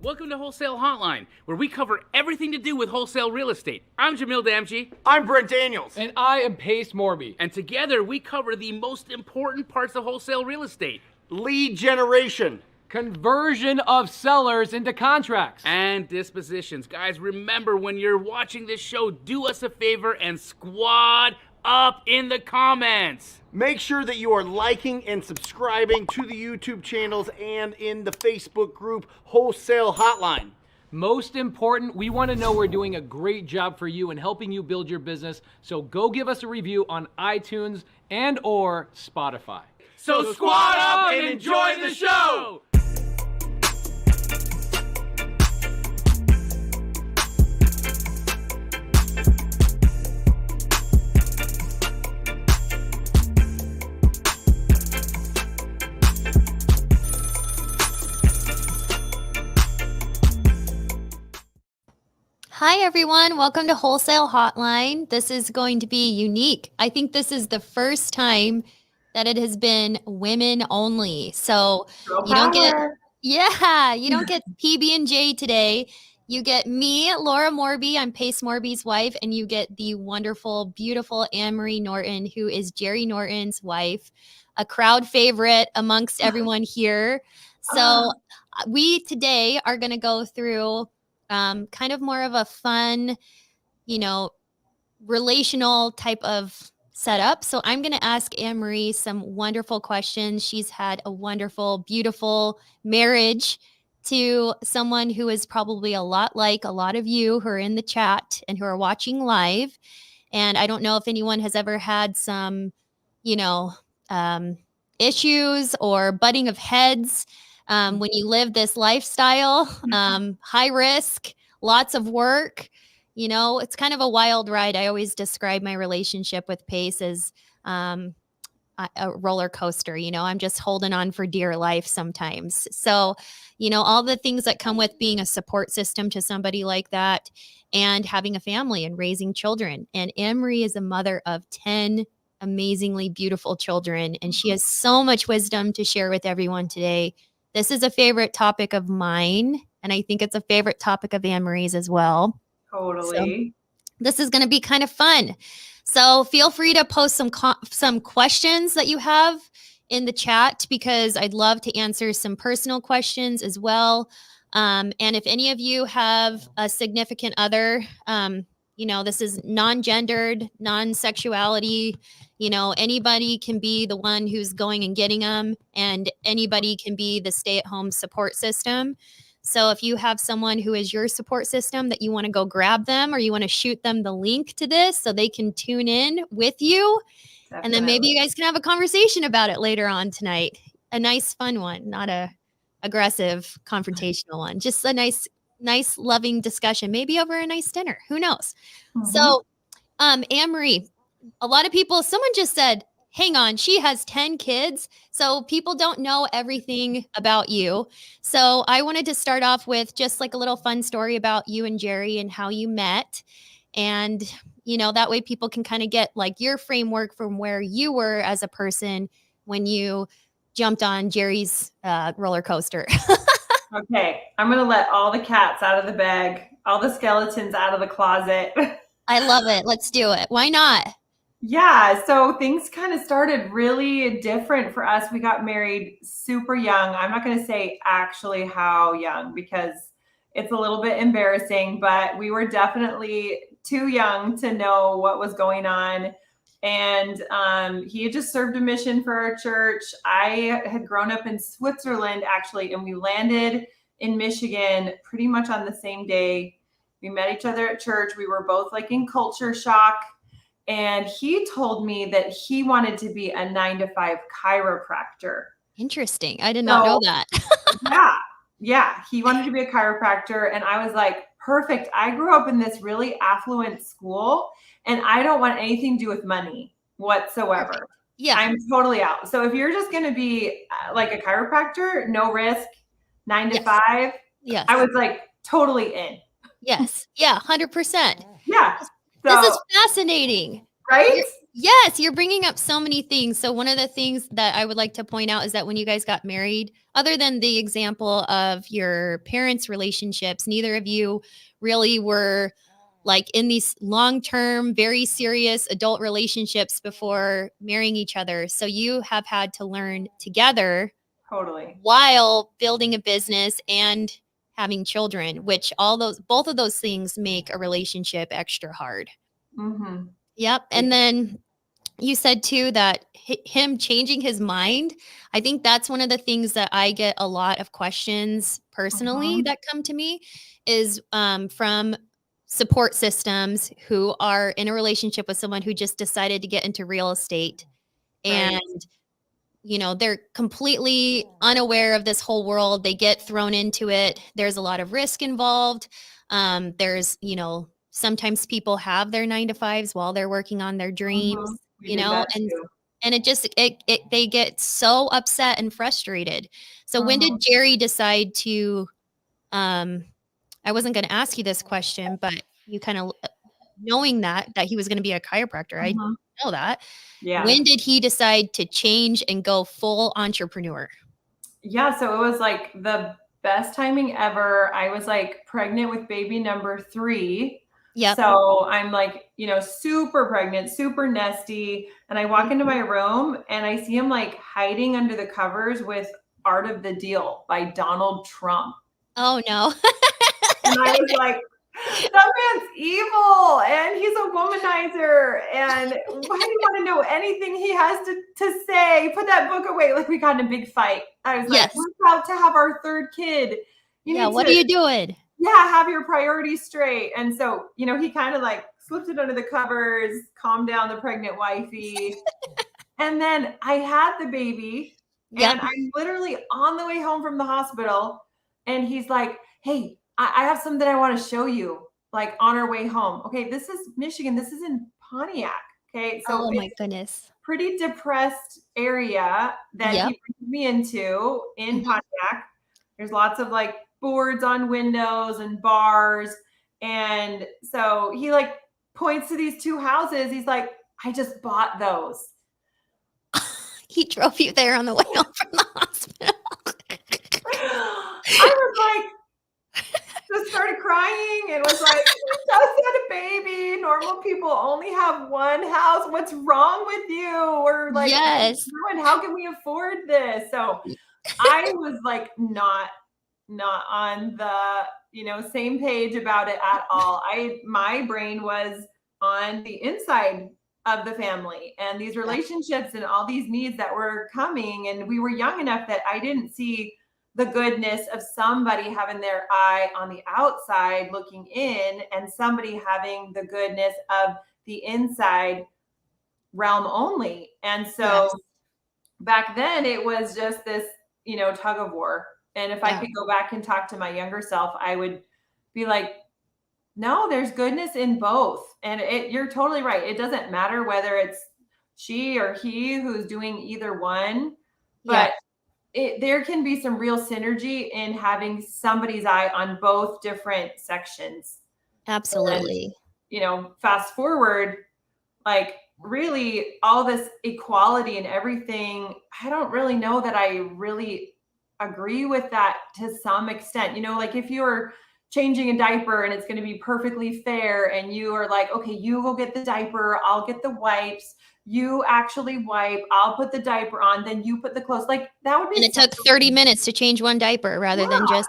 Welcome to Wholesale Hotline, where we cover everything to do with wholesale real estate. I'm Jamil Damji. I'm Brent Daniels. And I am Morby. And together we cover the most important parts of wholesale real estate. Lead generation. Conversion of sellers into contracts. And dispositions. Guys, remember when you're watching this show, do us a favor and squad up in the comments. Make sure that you are liking and subscribing to the YouTube channels and in the Facebook group Wholesale Hotline. Most important, we want to know we're doing a great job for you and helping you build your business. So go give us a review on iTunes and or Spotify. So squad up and enjoy the show! Hi, everyone. Welcome to Wholesale Hotline. This is going to be unique. I think this is the first time that it has been women only. So you don't get PB&J today. You get me, Laura Morby. I'm Pace Morby's wife, and you get the wonderful, beautiful Anne-Marie Norton, who is Jerry Norton's wife, a crowd favorite amongst everyone here. So we today are going to go through kind of more of a fun, relational type of setup. So I'm going to ask Anne-Marie some wonderful questions. She's had a wonderful, beautiful marriage to someone who is probably a lot like a lot of you who are in the chat and who are watching live. And I don't know if anyone has ever had some, issues or butting of heads when you live this lifestyle, high risk, lots of work. It's kind of a wild ride. I always describe my relationship with Pace as a roller coaster. I'm just holding on for dear life sometimes. So, all the things that come with being a support system to somebody like that and having a family and raising children. And Anne-Marie is a mother of 10 amazingly beautiful children, and she has so much wisdom to share with everyone today. This is a favorite topic of mine, and I think it's a favorite topic of Anne-Marie's as well. Totally. So this is going to be kind of fun. So feel free to post some questions that you have in the chat, because I'd love to answer some personal questions as well. And if any of you have a significant other, this is non-gendered, non-sexuality, anybody can be the one who's going and getting them, and anybody can be the stay-at-home support system. So if you have someone who is your support system that you want to go grab them, or you want to shoot them the link to this so they can tune in with you, Definitely. And then maybe you guys can have a conversation about it later on tonight. A nice, fun one, not a aggressive, confrontational one. Just a nice, loving discussion, maybe over a nice dinner. Who knows? Mm-hmm. So, Anne-Marie, a lot of people, someone just said, hang on, she has 10 kids. So people don't know everything about you. So I wanted to start off with just like a little fun story about you and Jerry and how you met. And, that way people can kind of get like your framework from where you were as a person when you jumped on Jerry's roller coaster. Okay, I'm going to let all the cats out of the bag, all the skeletons out of the closet. I love it. Let's do it. Why not? Yeah, so things kind of started really different for us. We got married super young. I'm not going to say actually how young, because it's a little bit embarrassing, but we were definitely too young to know what was going on. And he had just served a mission for our church. I had grown up in Switzerland, actually, and we landed in Michigan pretty much on the same day. We met each other at church. We were both like in culture shock. And he told me that he wanted to be a 9-to-5 chiropractor. Interesting. I did not know that. Yeah. He wanted to be a chiropractor. And I was like, perfect. I grew up in this really affluent school, and I don't want anything to do with money whatsoever. Perfect. Yeah. I'm totally out. So if you're just going to be like a chiropractor, no risk, 9-to-5. Yes. I was like totally in. Yes. Yeah. 100%. Yeah. This is fascinating. Right? Yes, you're bringing up so many things. So one of the things that I would like to point out is that when you guys got married, other than the example of your parents' relationships, neither of you really were like in these long-term, very serious adult relationships before marrying each other. So you have had to learn together Totally. while building a business and having children, which both of those things make a relationship extra hard. Mm-hmm. Yep. And then you said too that him changing his mind. I think that's one of the things that I get a lot of questions personally that come to me is from support systems who are in a relationship with someone who just decided to get into real estate and Right. they're completely unaware of this whole world. They get thrown into it. There's a lot of risk involved. There's sometimes people have their 9 to 5s while they're working on their dreams, We did that and too. it just they get so upset and frustrated. So when did Mhm. Jerry decide to I wasn't going to ask you this question, but you kind of knowing that he was going to be a chiropractor, I Mhm. know that. Yeah. When did he decide to change and go full entrepreneur? Yeah, so it was like the best timing ever. I was like pregnant with baby number 3. Yep. So I'm like, super pregnant, super nesty. And I walk into my room and I see him like hiding under the covers with Art of the Deal by Donald Trump. Oh no. And I was like, that man's evil and he's a womanizer. And why do you want to know anything he has to say? Put that book away. Like we got in a big fight. I was Yes. like, we're about to have our 3rd kid. Yeah, need what to, are you doing? Yeah, have your priorities straight. And so, he kind of like slipped it under the covers, calmed down the pregnant wifey. And then I had the baby Yep. and I'm literally on the way home from the hospital. And he's like, hey, I have something I want to show you, like on our way home. Okay, this is Michigan. This is in Pontiac. Okay, so Oh my it's goodness. pretty depressed area that Yep. he brings me into in Mhm. Pontiac. There's lots of like boards on windows and bars. And so he like points to these 2 houses. He's like, I just bought those. He drove you there on the way home from the hospital. I was like, just started crying and was like, you just had a baby. Normal people only have 1 house. What's wrong with you? Or like, Yes. how can we afford this? So I was like, not on the same page about it at all. My brain was on the inside of the family and these relationships and all these needs that were coming, and we were young enough that I didn't see the goodness of somebody having their eye on the outside looking in and somebody having the goodness of the inside realm only. And so Yes. back then it was just this tug of war. And if I Yeah. could go back and talk to my younger self, I would be like, no, there's goodness in both. And you're totally right. It doesn't matter whether it's she or he who's doing either one, Yeah. but there can be some real synergy in having somebody's eye on both different sections. Absolutely. Fast forward, like really all this equality and everything, I don't really know that I really agree with that to some extent. Like if you're changing a diaper and it's going to be perfectly fair and you are like, okay, you go get the diaper, I'll get the wipes, you actually wipe, I'll put the diaper on, then you put the clothes, like that would be And it took 30 minutes to change one diaper rather than just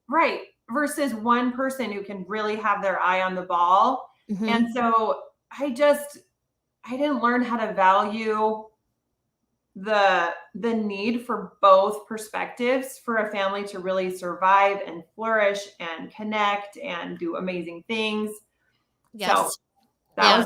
right, versus one person who can really have their eye on the ball. Mhm. And so I didn't learn how to value the need for both perspectives for a family to really survive and flourish and connect and do amazing things. Yes. So that was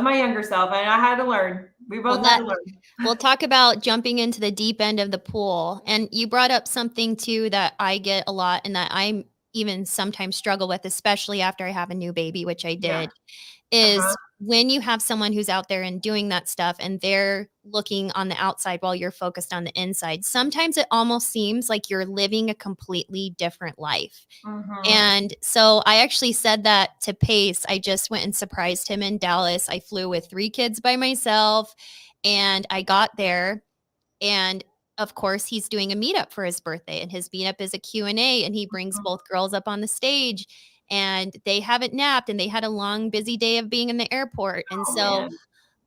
my younger self, and I had to learn. We both had to learn. We'll talk about jumping into the deep end of the pool. And you brought up something too that I get a lot and that I'm even sometimes struggle with, especially after I have a new baby, which I did, Yeah. is when you have someone who's out there and doing that stuff and they're looking on the outside while you're focused on the inside, sometimes it almost seems like you're living a completely different life. Mhm. And so I actually said that to Pace. I just went and surprised him in Dallas. I flew with 3 kids by myself, and I got there, and of course he's doing a meetup for his birthday, and his meetup is a Q&A, and he brings both girls up on the stage, and they haven't napped, and they had a long busy day of being in the airport. And Oh, so man.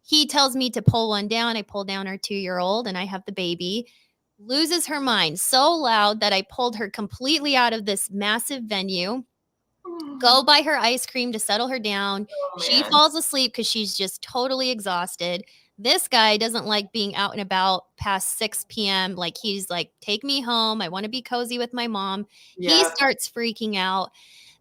he tells me to pull one down. I pull down our 2-year-old, and I have the baby. Loses her mind so loud that I pulled her completely out of this massive venue. Go buy her ice cream to settle her down. Oh, She man. falls asleep because she's just totally exhausted. This guy doesn't like being out and about past 6 p.m. Like, he's like, take me home. I want to be cozy with my mom. He Yep. starts freaking out.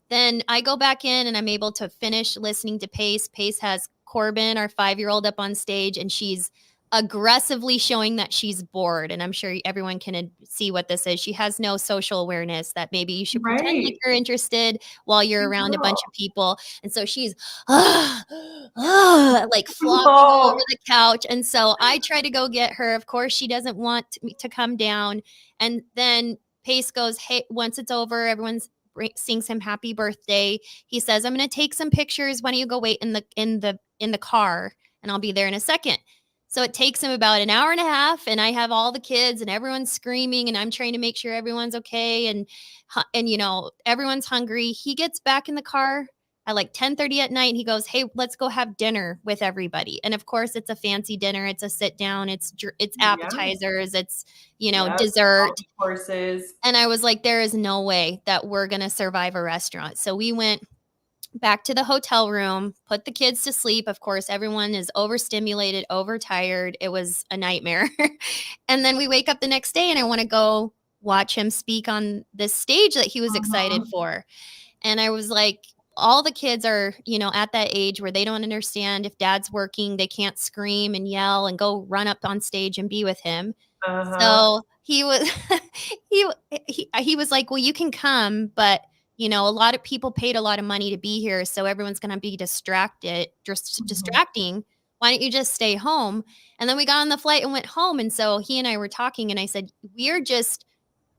Then I go back in and I'm able to finish listening to Pace. Pace has Corbin, our 5-year-old, up on stage, and she's aggressively showing that she's bored. And I'm sure everyone can see what this is. She has no social awareness that maybe you should pretend like Right. you're interested while you're around a bunch No. of people. And so she's like flopping all over No. the couch. And so I try to go get her. Of course, she doesn't want me to come down. And then Pace goes, hey, once it's over, everyone's sings him happy birthday. He says, I'm going to take some pictures. Why don't you go wait in the car, and I'll be there in a second. So it takes him about an hour and a half, and I have all the kids and everyone's screaming, and I'm trying to make sure everyone's okay. And you know, everyone's hungry. He gets back in the car at like 10:30 at night, and he goes, hey, let's go have dinner with everybody. And of course, it's a fancy dinner. It's a sit down. It's appetizers. It's, you know, Yep. dessert. Horses. And I was like, there is no way that we're going to survive a restaurant. So we went back to the hotel room, put the kids to sleep. Of course, everyone is overstimulated, overtired. It was a nightmare. And then we wake up the next day, and I want to go watch him speak on this stage that he was excited for. And I was like, all the kids are, you know, at that age where they don't understand if dad's working, they can't scream and yell and go run up on stage and be with him. So he was he was like, well, you can come, but you know, a lot of people paid a lot of money to be here, so everyone's going to be distracting. Why don't you just stay home? And then we got on the flight and went home. And so he and I were talking, and I said, we're just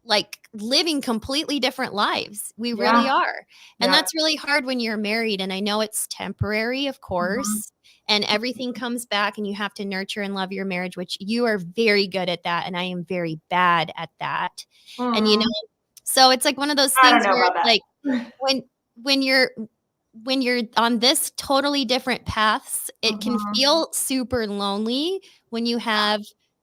like living completely different lives. We really are. And that's really hard when you're married. And I know it's temporary, of course, and everything comes back, and you have to nurture and love your marriage, which you are very good at that. And I am very bad at that. And, you know, so it's like one of those I don't things know where about like when you're on this totally different paths, it can feel super lonely when you have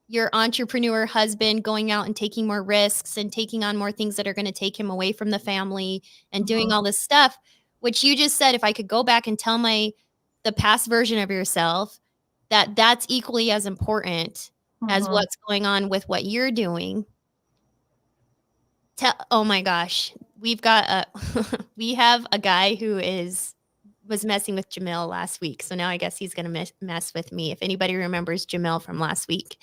your entrepreneur husband going out and taking more risks and taking on more things that are going to take him away from the family and doing all this stuff, which you just said, if I could go back and tell the past version of yourself that that's equally as important as what's going on with what you're doing. Oh my gosh, we have a guy who was messing with Jamil last week. So now I guess he's going to mess with me. If anybody remembers Jamil from last week.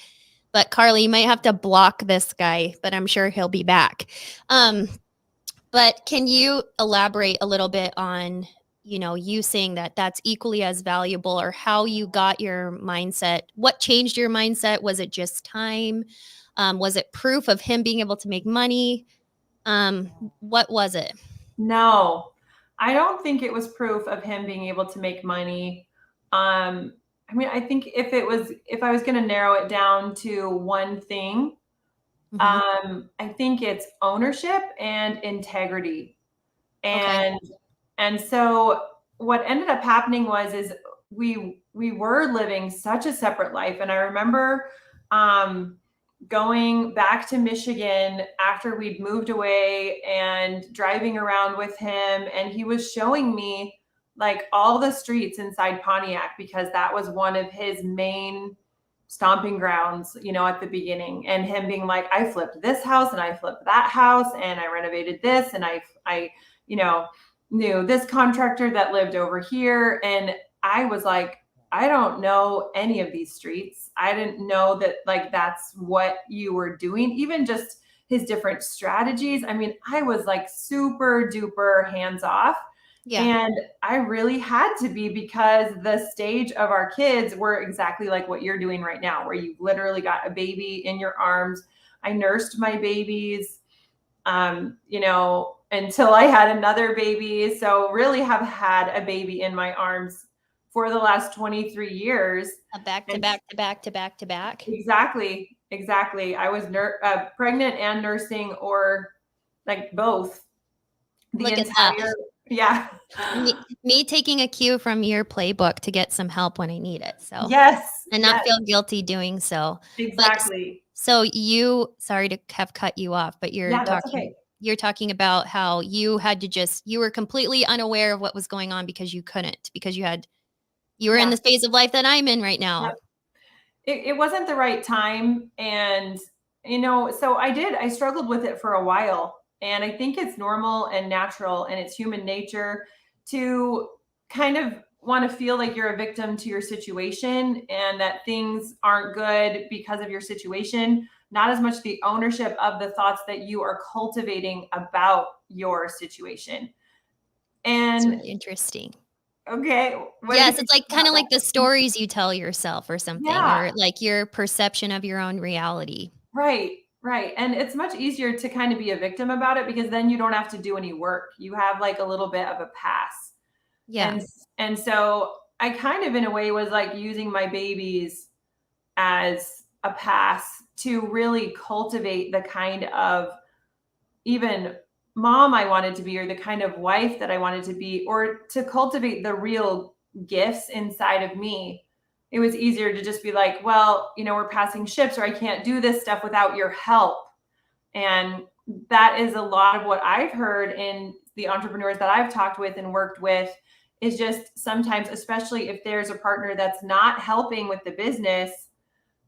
But Carly, you might have to block this guy, but I'm sure he'll be back. But can you elaborate a little bit on, you know, you saying that that's equally as valuable, or how you got your mindset? What changed your mindset? Was it just time? Was it proof of him being able to make money? What was it? No, I don't think it was proof of him being able to make money. I mean, I think if I was going to narrow it down to one thing, I think it's ownership and integrity. And so what ended up happening is we were living such a separate life. And I remember going back to Michigan after we'd moved away and driving around with him, and he was showing me like all the streets inside Pontiac, because that was one of his main stomping grounds, you know, at the beginning. And him being like, I flipped this house and I flipped that house and I renovated this, and I you know, knew this contractor that lived over here. And I was like, I don't know any of these streets. I didn't know that like that's what you were doing, even just his different strategies. I mean, I was like super duper hands off. Yeah. And I really had to be, because the stage of our kids were exactly like what you're doing right now, where you literally got a baby in your arms. I nursed my babies, until I had another baby. So really have had a baby in my arms for the last 23 years. A back to And back to back to back to back. exactly. I was pregnant and nursing, or like both. The Look at that. entire, yeah. Me taking a cue from your playbook to get some help when I need it. So Yes. and not feel guilty doing so. Exactly. So you, sorry to have cut you off, but Yeah, that's okay. you're talking about how you had to you were completely unaware of what was going on because you couldn't, because you were in Yeah. the phase of life that I'm in right now. Yep. It wasn't the right time. And, so I struggled with it for a while. And I think it's normal and natural, and it's human nature to kind of want to feel like you're a victim to your situation, and that things aren't good because of your situation, not as much the ownership of the thoughts that you are cultivating about your situation. It's And really interesting. okay. Yes, it's like kind of like the stories you tell yourself or something, Yeah. or like your perception of your own reality. Right, right. And it's much easier to kind of be a victim about it, because then you don't have to do any work. You have like a little bit of a pass. Yeah. And so I kind of in a way was like using my babies as a pass to really cultivate the kind of even mom I wanted to be, or the kind of wife that I wanted to be, or to cultivate the real gifts inside of me. It was easier to just be like, well, we're passing ships, or I can't do this stuff without your help. And that is a lot of what I've heard in the entrepreneurs that I've talked with and worked with, is just sometimes, especially if there's a partner that's not helping with the business,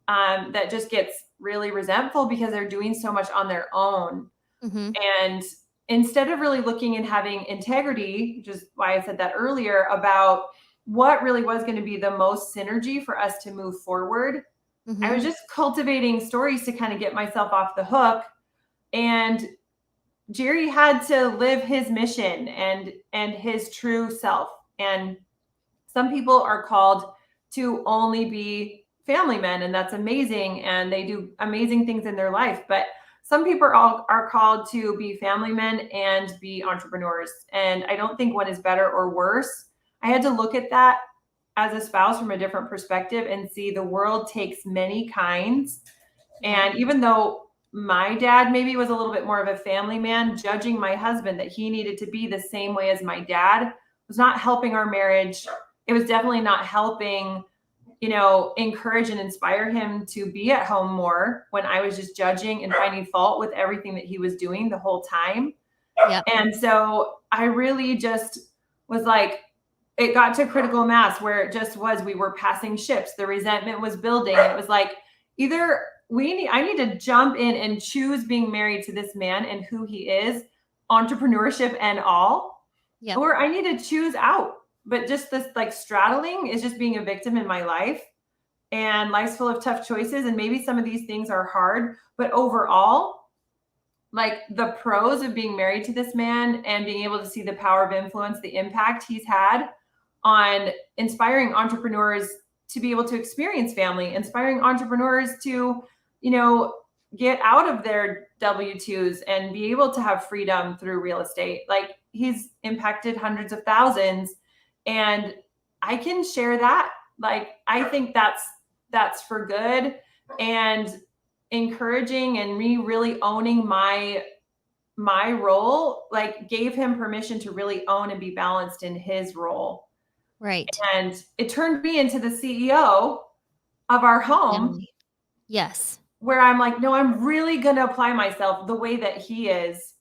that just gets really resentful because they're doing so much on their own. Mm-hmm. And instead of really looking and having integrity, which is why I said that earlier, about what really was going to be the most synergy for us to move forward, Mm-hmm. I was just cultivating stories to kind of get myself off the hook. And Jerry had to live his mission and his true self. And some people are called to only be family men, and that's amazing, and they do amazing things in their life. But some people are called to be family men and be entrepreneurs. And I don't think one is better or worse. I had to look at that as a spouse from a different perspective and see the world takes many kinds. And even though my dad maybe was a little bit more of a family man, judging my husband that he needed to be the same way as my dad was not helping our marriage. It was definitely not helping, encourage and inspire him to be at home more, when I was just judging and finding fault with everything that he was doing the whole time. Yep. And so I really just was like, it got to critical mass where it just was, we were passing ships. The resentment was building. And it was like, either I need to jump in and choose being married to this man and who he is, entrepreneurship and all, Yep. or I need to choose out. But just this like straddling is just being a victim in my life, and life's full of tough choices. And maybe some of these things are hard, but overall, like the pros of being married to this man and being able to see the power of influence, the impact he's had on inspiring entrepreneurs to be able to experience family, inspiring entrepreneurs to, get out of their W-2s and be able to have freedom through real estate. Like, he's impacted hundreds of thousands, and I can share that. Like, I think that's for good, and encouraging, and me really owning my role, like, gave him permission to really own and be balanced in his role. Right. And it turned me into the CEO of our home. Yes. Where I'm like, no, I'm really going to apply myself the way that he is.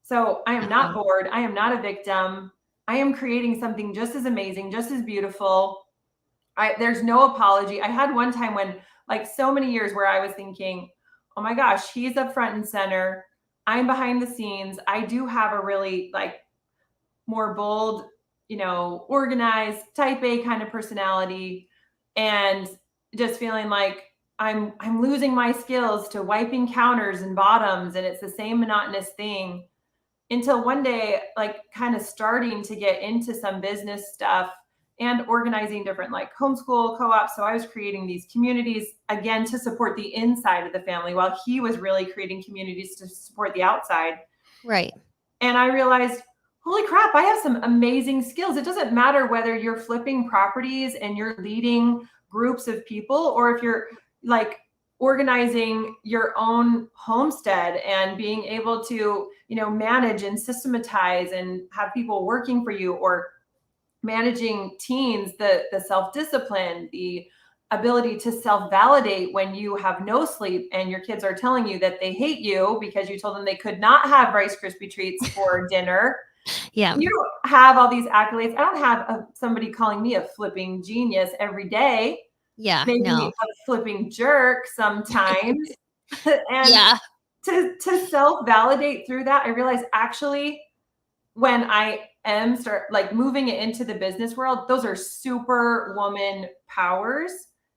So I am not bored. I am not a victim. I am creating something just as amazing, just as beautiful. There's no apology. I had one time when, like, so many years where I was thinking, oh my gosh, he's up front and center. I'm behind the scenes. I do have a really like more bold, organized type A kind of personality, and just feeling like I'm losing my skills to wiping counters and bottoms, and it's the same monotonous thing. until one day, like kind of starting to get into some business stuff and organizing different like homeschool co-ops. So I was creating these communities again to support the inside of the family while he was really creating communities to support the outside. Right. And I realized, holy crap, I have some amazing skills. It doesn't matter whether you're flipping properties and you're leading groups of people, or if you're like organizing your own homestead and being able to, you know, manage and systematize and have people working for you, or managing teens, the self-discipline, the ability to self-validate when you have no sleep and your kids are telling you that they hate you because you told them they could not have Rice Krispie treats for dinner. Yeah. You don't have all these accolades. I don't have somebody calling me a flipping genius every day. Yeah. Maybe No. a flipping jerk sometimes. And Yeah. to self-validate through that, I realized actually when I am moving it into the business world, those are super woman powers,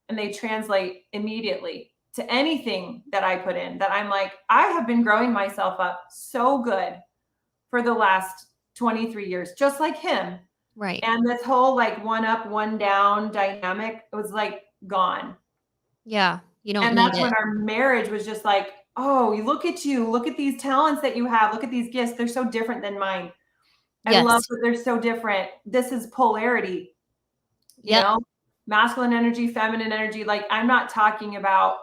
and they translate immediately to anything that I put in. That I'm like, I have been growing myself up so good for the last 23 years, just like him. Right. And this whole like one up, one down dynamic was like gone. Yeah. You don't And need that's it. when our marriage was just like, oh, you look at you, look at these talents that you have, look at these gifts. They're so different than mine. I Yes. love that they're so different. This is polarity, you Yep. know, masculine energy, feminine energy. Like I'm not talking about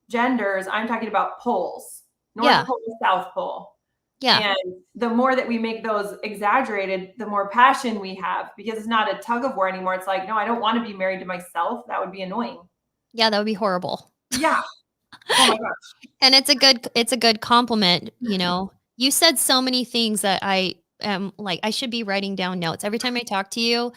genders. I'm talking about poles, North Yeah. Pole, South Pole. Yeah. And the more that we make those exaggerated, the more passion we have, because it's not a tug of war anymore. It's like, no, I don't want to be married to myself. That would be annoying. Yeah. That would be horrible. Yeah. Oh my gosh. And it's a good compliment. You know, you said so many things that I am like, I should be writing down notes. Every time I talk to you,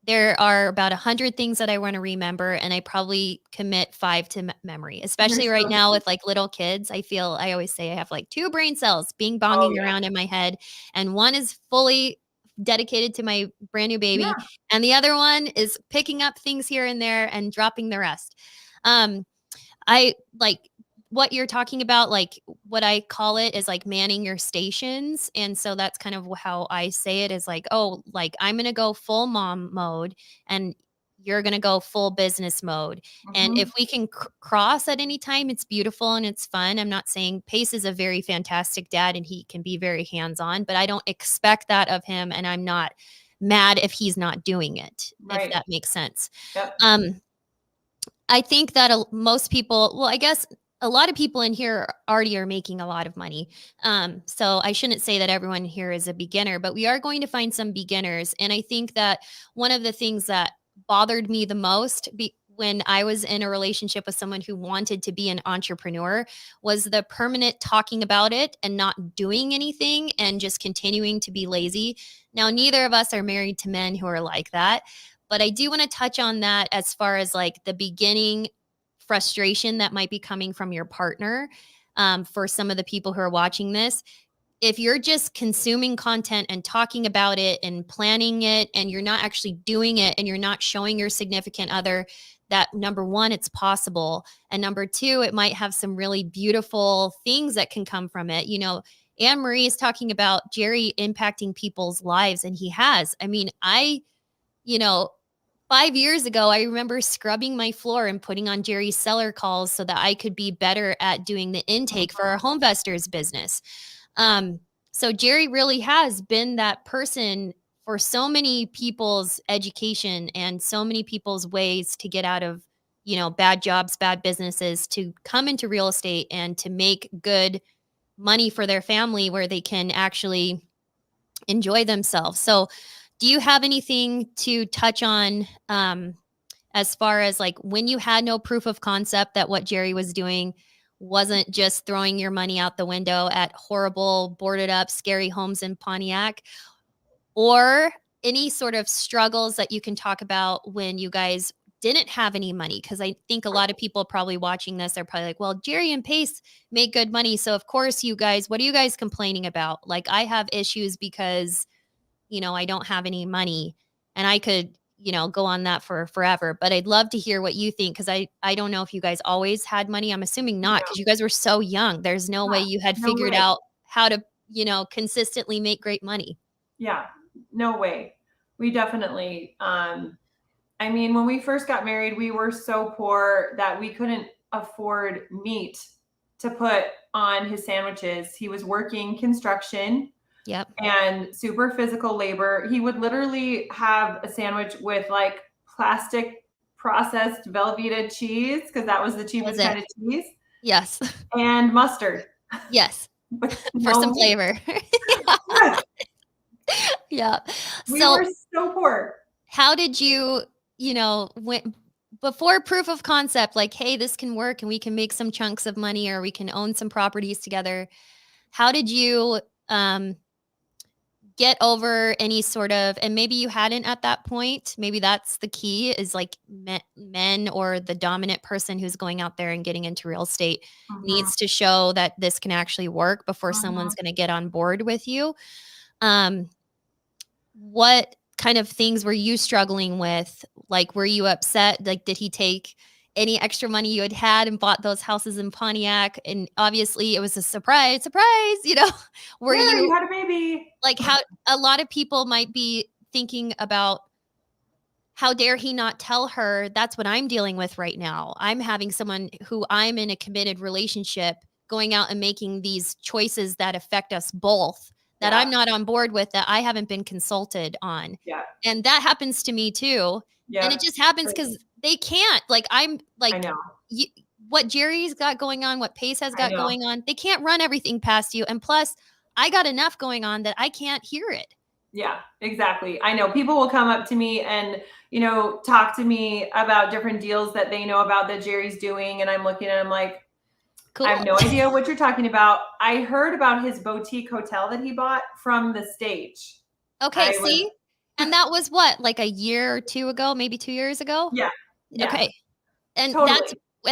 there are about 100 things that I want to remember, and I probably commit 5 to memory, especially You're right so now sweet. with like little kids. I always say I have like 2 brain cells being Oh bonging yeah. around in my head, and one is fully dedicated to my brand new baby, Yeah. and the other one is picking up things here and there and dropping the rest. I like what you're talking about, like what I call it is like manning your stations. And so that's kind of how I say it is like, oh, like I'm going to go full mom mode and you're going to go full business mode. And if we can cross at any time, it's beautiful and it's fun. I'm not saying Pace is a very fantastic dad and he can be very hands-on, but I don't expect that of him. And I'm not mad if he's not doing it, Right. if that makes sense. Yep. I think that most people, well, I guess a lot of people in here already are making a lot of money. So I shouldn't say that everyone here is a beginner, but we are going to find some beginners. And I think that one of the things that bothered me the most when I was in a relationship with someone who wanted to be an entrepreneur was the permanent talking about it and not doing anything and just continuing to be lazy. Now, neither of us are married to men who are like that. But I do want to touch on that as far as like the beginning frustration that might be coming from your partner. For some of the people who are watching this, if you're just consuming content and talking about it and planning it and you're not actually doing it and you're not showing your significant other that, number one, it's possible. And number two, it might have some really beautiful things that can come from it. You know, Anne Marie is talking about Jerry impacting people's lives, and he has. I mean, you know, 5 years ago, I remember scrubbing my floor and putting on Jerry's seller calls so that I could be better at doing the intake for our Homevestors business. So Jerry really has been that person for so many people's education and so many people's ways to get out of, you know, bad jobs, bad businesses, to come into real estate and to make good money for their family where they can actually enjoy themselves. So do you have anything to touch on as far as like when you had no proof of concept that what Jerry was doing wasn't just throwing your money out the window at horrible, boarded up, scary homes in Pontiac, or any sort of struggles that you can talk about when you guys didn't have any money? Because I think a lot of people probably watching this are probably like, well, Jerry and Pace make good money. So of course you guys, what are you guys complaining about? Like I have issues because, you know, I don't have any money, and I could, you know, go on that for forever, but I'd love to hear what you think. Cause I don't know if you guys always had money. I'm assuming not, because you guys were so young. There's no way you had No figured way. out how to, consistently make great money. Yeah, no way. We definitely, I mean, when we first got married, we were so poor that we couldn't afford meat to put on his sandwiches. He was working construction Yep. and super physical labor. He would literally have a sandwich with like plastic processed Velveeta cheese, because that was the cheapest kind of cheese, Yes. and mustard. Yes. With For no some meat. flavor. Yeah. We So were so poor. how did you, before proof of concept, like, hey, this can work and we can make some chunks of money or we can own some properties together, how did you get over any sort of, and maybe you hadn't at that point, maybe that's the key, is like men or the dominant person who's going out there and getting into real estate needs to show that this can actually work before someone's going to get on board with you. What kind of things were you struggling with? Like, were you upset? Like, did he take any extra money you had and bought those houses in Pontiac? And obviously it was a surprise, were You had a baby. like, how a lot of people might be thinking about, how dare he not tell her that's what I'm dealing with right now? I'm having someone who I'm in a committed relationship going out and making these choices that affect us both, that I'm not on board with, that I haven't been consulted on. Yeah. And that happens to me too. Yeah. And it just happens because they can't, like, I'm like, I know. What Jerry's got going on, what Pace has got going on, they can't run everything past you. And plus, I got enough going on that I can't hear it. Yeah, exactly. I know people will come up to me and, talk to me about different deals that they know about that Jerry's doing. And I'm looking at him like, Cool. I have no idea what you're talking about. I heard about his boutique hotel that he bought from the stage. Okay, and that was what, like a year or two ago, maybe 2 years ago? Yeah. Okay. And Totally.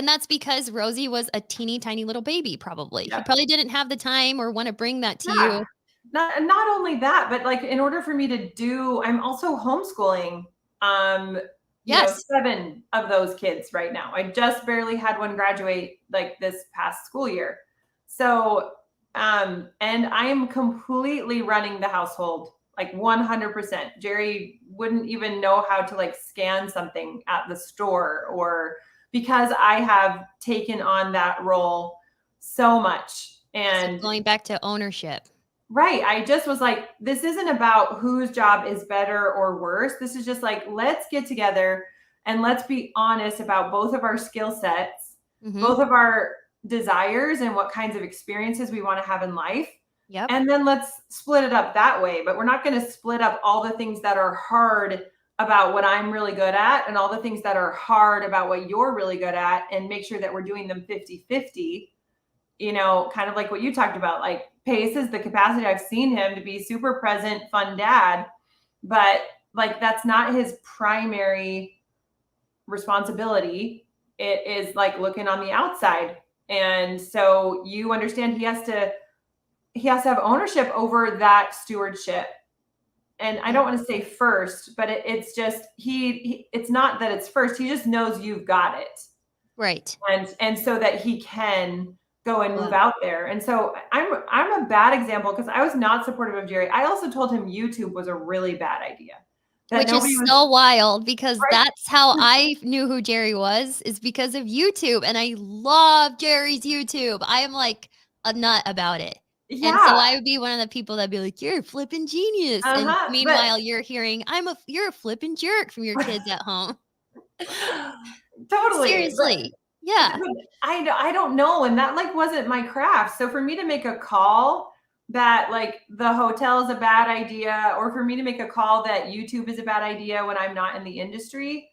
that's because Rosie was a teeny tiny little baby, probably. He probably didn't have the time or want to bring that to you. Not only that, but like, in order for me to do, I'm also homeschooling, 7 of those kids right now. I just barely had one graduate like this past school year. So, and I am completely running the household, like 100%. Jerry wouldn't even know how to like scan something at the store, or because I have taken on that role so much. And going back to ownership. Right. I just was like, this isn't about whose job is better or worse. This is just like, let's get together and let's be honest about both of our skill sets, both of our desires, and what kinds of experiences we want to have in life. Yep. And then let's split it up that way. But we're not going to split up all the things that are hard about what I'm really good at and all the things that are hard about what you're really good at, and make sure that we're doing them 50-50. Kind of like what you talked about, like Pace is the capacity. I've seen him to be super present, fun dad, but like, that's not his primary responsibility. It is like looking on the outside. And so you understand he has to have ownership over that stewardship. And I don't want to say first, but it's just, it's not that it's first. He just knows you've got it. Right. And so that he can go and move out there. And so I'm a bad example because I was not supportive of Jerry. I also told him YouTube was a really bad idea. Which is so wild, because that's how I knew who Jerry was, is because of YouTube. And I love Jerry's YouTube. I am like a nut about it. Yeah. And so I would be one of the people that'd be like, you're a flipping genius. And meanwhile, you're hearing, you're a flipping jerk from your kids at home. Totally. Seriously. Yeah. I don't know. And that like wasn't my craft. So for me to make a call that like the hotel is a bad idea, or for me to make a call that YouTube is a bad idea when I'm not in the industry.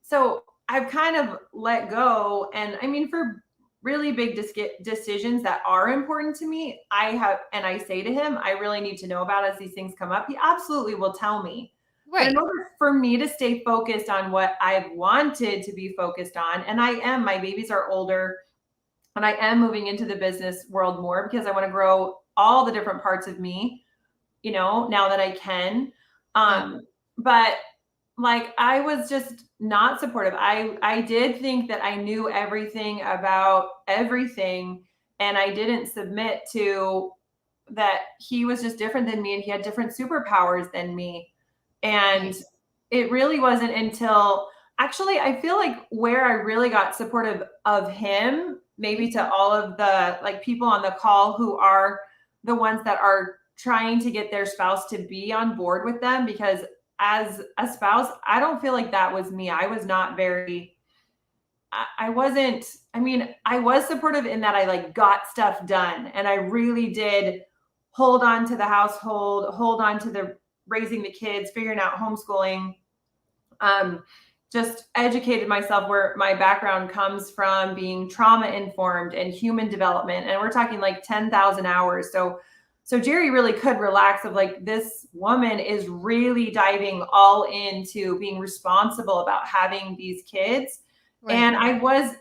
So I've kind of let go. And I mean, for really big decisions that are important to me, I say to him, I really need to know about as these things come up. He absolutely will tell me. Right. But in order for me to stay focused on what I've wanted to be focused on, and my babies are older, and I am moving into the business world more because I want to grow all the different parts of me, now that I can. But like, I was just not supportive. I did think that I knew everything about everything, and I didn't submit to that he was just different than me and he had different superpowers than me. And it really wasn't until actually, I feel like where I really got supportive of him, maybe to all of the like people on the call who are the ones that are trying to get their spouse to be on board with them, because as a spouse, I don't feel like that was me. I was not very, I wasn't, I mean, I was supportive in that I like got stuff done and I really did hold on to the household, hold on to the raising the kids, figuring out homeschooling, just educated myself where my background comes from, being trauma informed and human development. And we're talking like 10,000 hours. So Jerry really could relax of like, this woman is really diving all into being responsible about having these kids. Right. And I was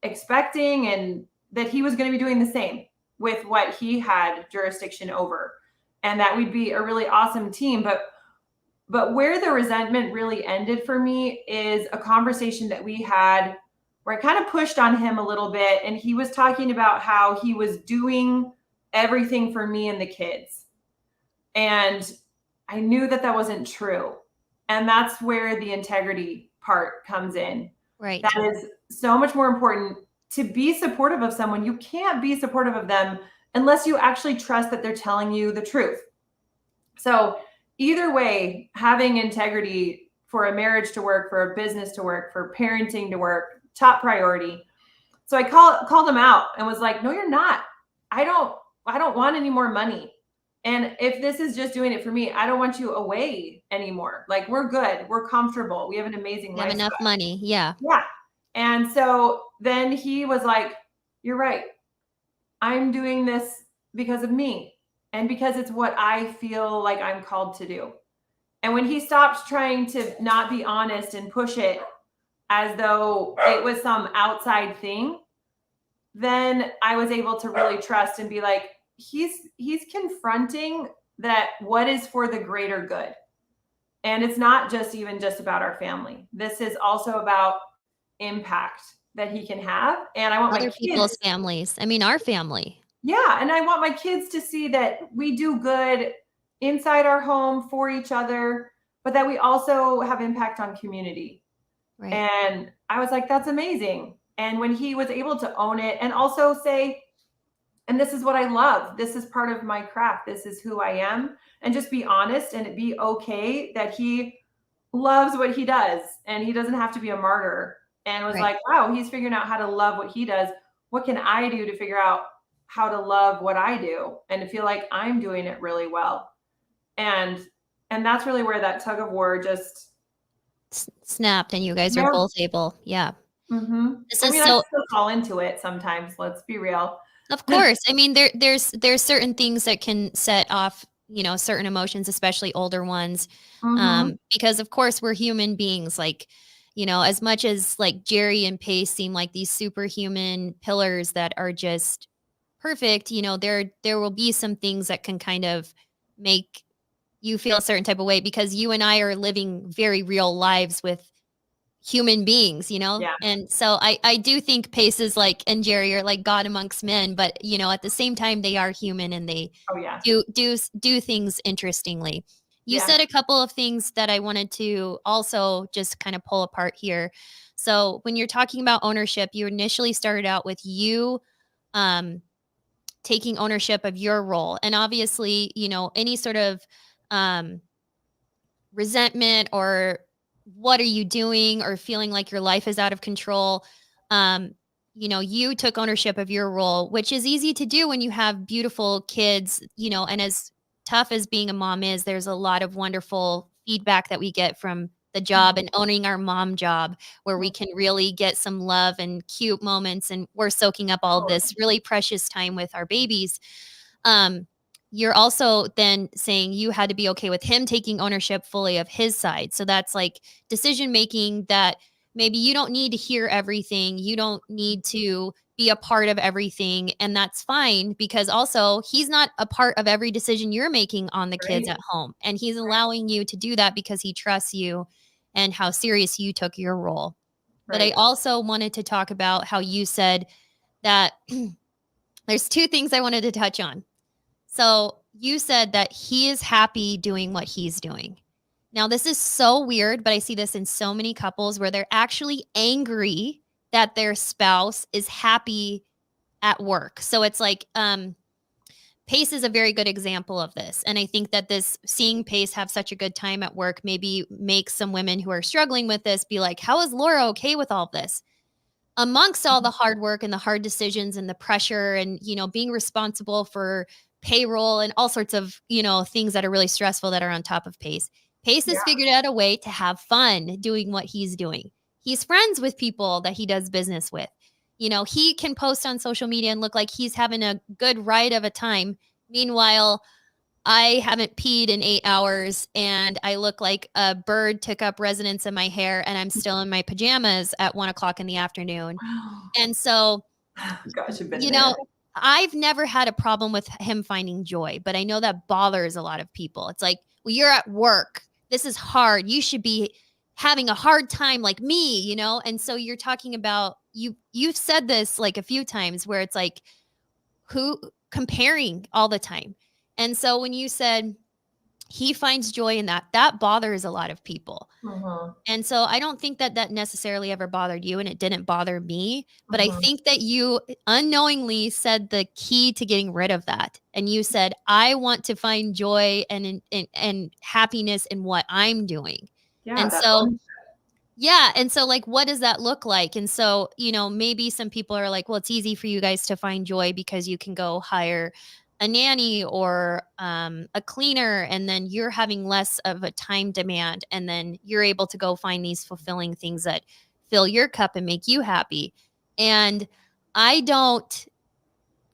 expecting and that he was going to be doing the same with what he had jurisdiction over, and that we'd be a really awesome team. But where the resentment really ended for me is a conversation that we had where I kind of pushed on him a little bit. And he was talking about how he was doing everything for me and the kids. And I knew that that wasn't true. And that's where the integrity part comes in. Right. That is so much more important. To be supportive of someone, you can't be supportive of them unless you actually trust that they're telling you the truth. So either way, having integrity for a marriage to work, for a business to work, for parenting to work, top priority. So I called him out and was like, no, you're not. I don't want any more money. And if this is just doing it for me, I don't want you away anymore. Like, we're good. We're comfortable. We have an amazing life. Have enough money. Yeah. Yeah. And so then he was like, you're right. I'm doing this because of me and because it's what I feel like I'm called to do. And when he stopped trying to not be honest and push it as though it was some outside thing, then I was able to really trust and be like, he's confronting that what is for the greater good. And it's not just even just about our family. This is also about impact that he can have. And I want other my kids, people's families. I mean, our family. Yeah. And I want my kids to see that we do good inside our home for each other, but that we also have impact on community. Right. And I was like, that's amazing. And when he was able to own it and also say, and this is what I love, this is part of my craft, this is who I am, and just be honest and it be okay that he loves what he does and he doesn't have to be a martyr. And was like, wow, he's figuring out how to love what he does. What can I do to figure out how to love what I do and to feel like I'm doing it really well? And that's really where that tug of war just snapped, and you guys are both able. Yeah. Mm-hmm. This I is mean, so. I still fall into it sometimes. Let's be real. Of course. I mean, there's certain things that can set off, certain emotions, especially older ones. Mm-hmm. Because of course we're human beings. Like, as much as like Jerry and Pace seem like these superhuman pillars that are just perfect, there will be some things that can kind of make you feel a certain type of way, because you and I are living very real lives with human beings, Yeah. And so I do think Pace is like, and Jerry are like God amongst men, but at the same time they are human and they do things interestingly. You said a couple of things that I wanted to also just kind of pull apart here. So when you're talking about ownership, you initially started out with you taking ownership of your role, and obviously any sort of resentment or what are you doing or feeling like your life is out of control. You took ownership of your role, which is easy to do when you have beautiful kids, and as tough as being a mom is, there's a lot of wonderful feedback that we get from the job and owning our mom job, where we can really get some love and cute moments, and we're soaking up all of this really precious time with our babies. You're also then saying you had to be okay with him taking ownership fully of his side. So that's like decision making that maybe you don't need to hear everything. You don't need to be a part of everything. And that's fine, because also he's not a part of every decision you're making on the kids at home. And he's allowing you to do that because he trusts you and how serious you took your role. But I also wanted to talk about how you said that there's two things I wanted to touch on. So you said that he is happy doing what he's doing. Now, this is so weird, but I see this in so many couples where they're actually angry that their spouse is happy at work. So it's like, Pace is a very good example of this. And I think that this seeing Pace have such a good time at work maybe makes some women who are struggling with this be like, how is Laura okay with all of this? Amongst all the hard work and the hard decisions and the pressure and, being responsible for payroll and all sorts of, things that are really stressful that are on top of Pace. Pace has figured out a way to have fun doing what he's doing. He's friends with people that he does business with. He can post on social media and look like he's having a good ride of a time. Meanwhile, I haven't peed in 8 hours and I look like a bird took up residence in my hair and I'm still in my pajamas at 1:00 in the afternoon. And so, Gosh, I've been there. I've never had a problem with him finding joy, but I know that bothers a lot of people. It's like, well, you're at work. This is hard. You should be having a hard time like me, And so you're talking about, you've said this like a few times where it's like who comparing all the time. And so when you said he finds joy in that bothers a lot of people. And so I don't think that necessarily ever bothered you, and it didn't bother me, but I think that you unknowingly said the key to getting rid of that. And you said, I want to find joy and happiness in what I'm doing. Yeah, And so, yeah. And so like, what does that look like? And so, maybe some people are like, well, it's easy for you guys to find joy because you can go hire a nanny or a cleaner, and then you're having less of a time demand. And then you're able to go find these fulfilling things that fill your cup and make you happy. And I don't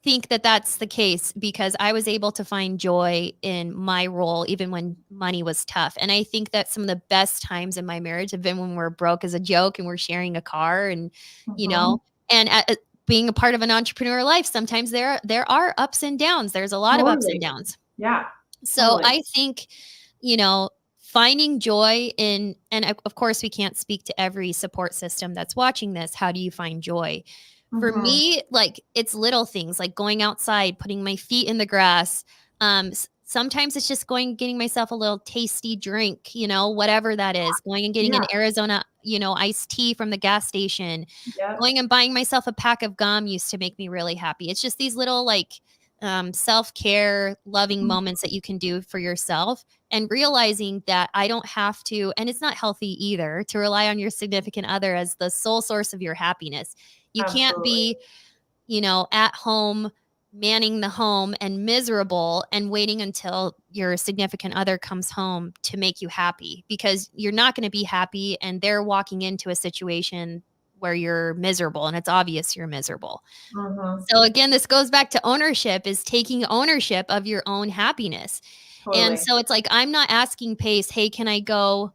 think that that's the case, because I was able to find joy in my role even when money was tough. And I think that some of the best times in my marriage have been when we're broke as a joke and we're sharing a car and, and being a part of an entrepreneur life, sometimes there are ups and downs. There's a lot of ups and downs. Yeah. So I think, finding joy in, and of course we can't speak to every support system that's watching this. How do you find joy? For me, like, it's little things like going outside, putting my feet in the grass. Sometimes it's just getting myself a little tasty drink, whatever that is, going and getting an Arizona, iced tea from the gas station, going and buying myself a pack of gum used to make me really happy. It's just these little like self-care, loving moments that you can do for yourself, and realizing that I don't have to, and it's not healthy either, to rely on your significant other as the sole source of your happiness. You can't be, at home, manning the home and miserable and waiting until your significant other comes home to make you happy, because you're not going to be happy and they're walking into a situation where you're miserable and it's obvious you're miserable. So again, this goes back to ownership, is taking ownership of your own happiness. And so it's like, I'm not asking Pace, hey, can I go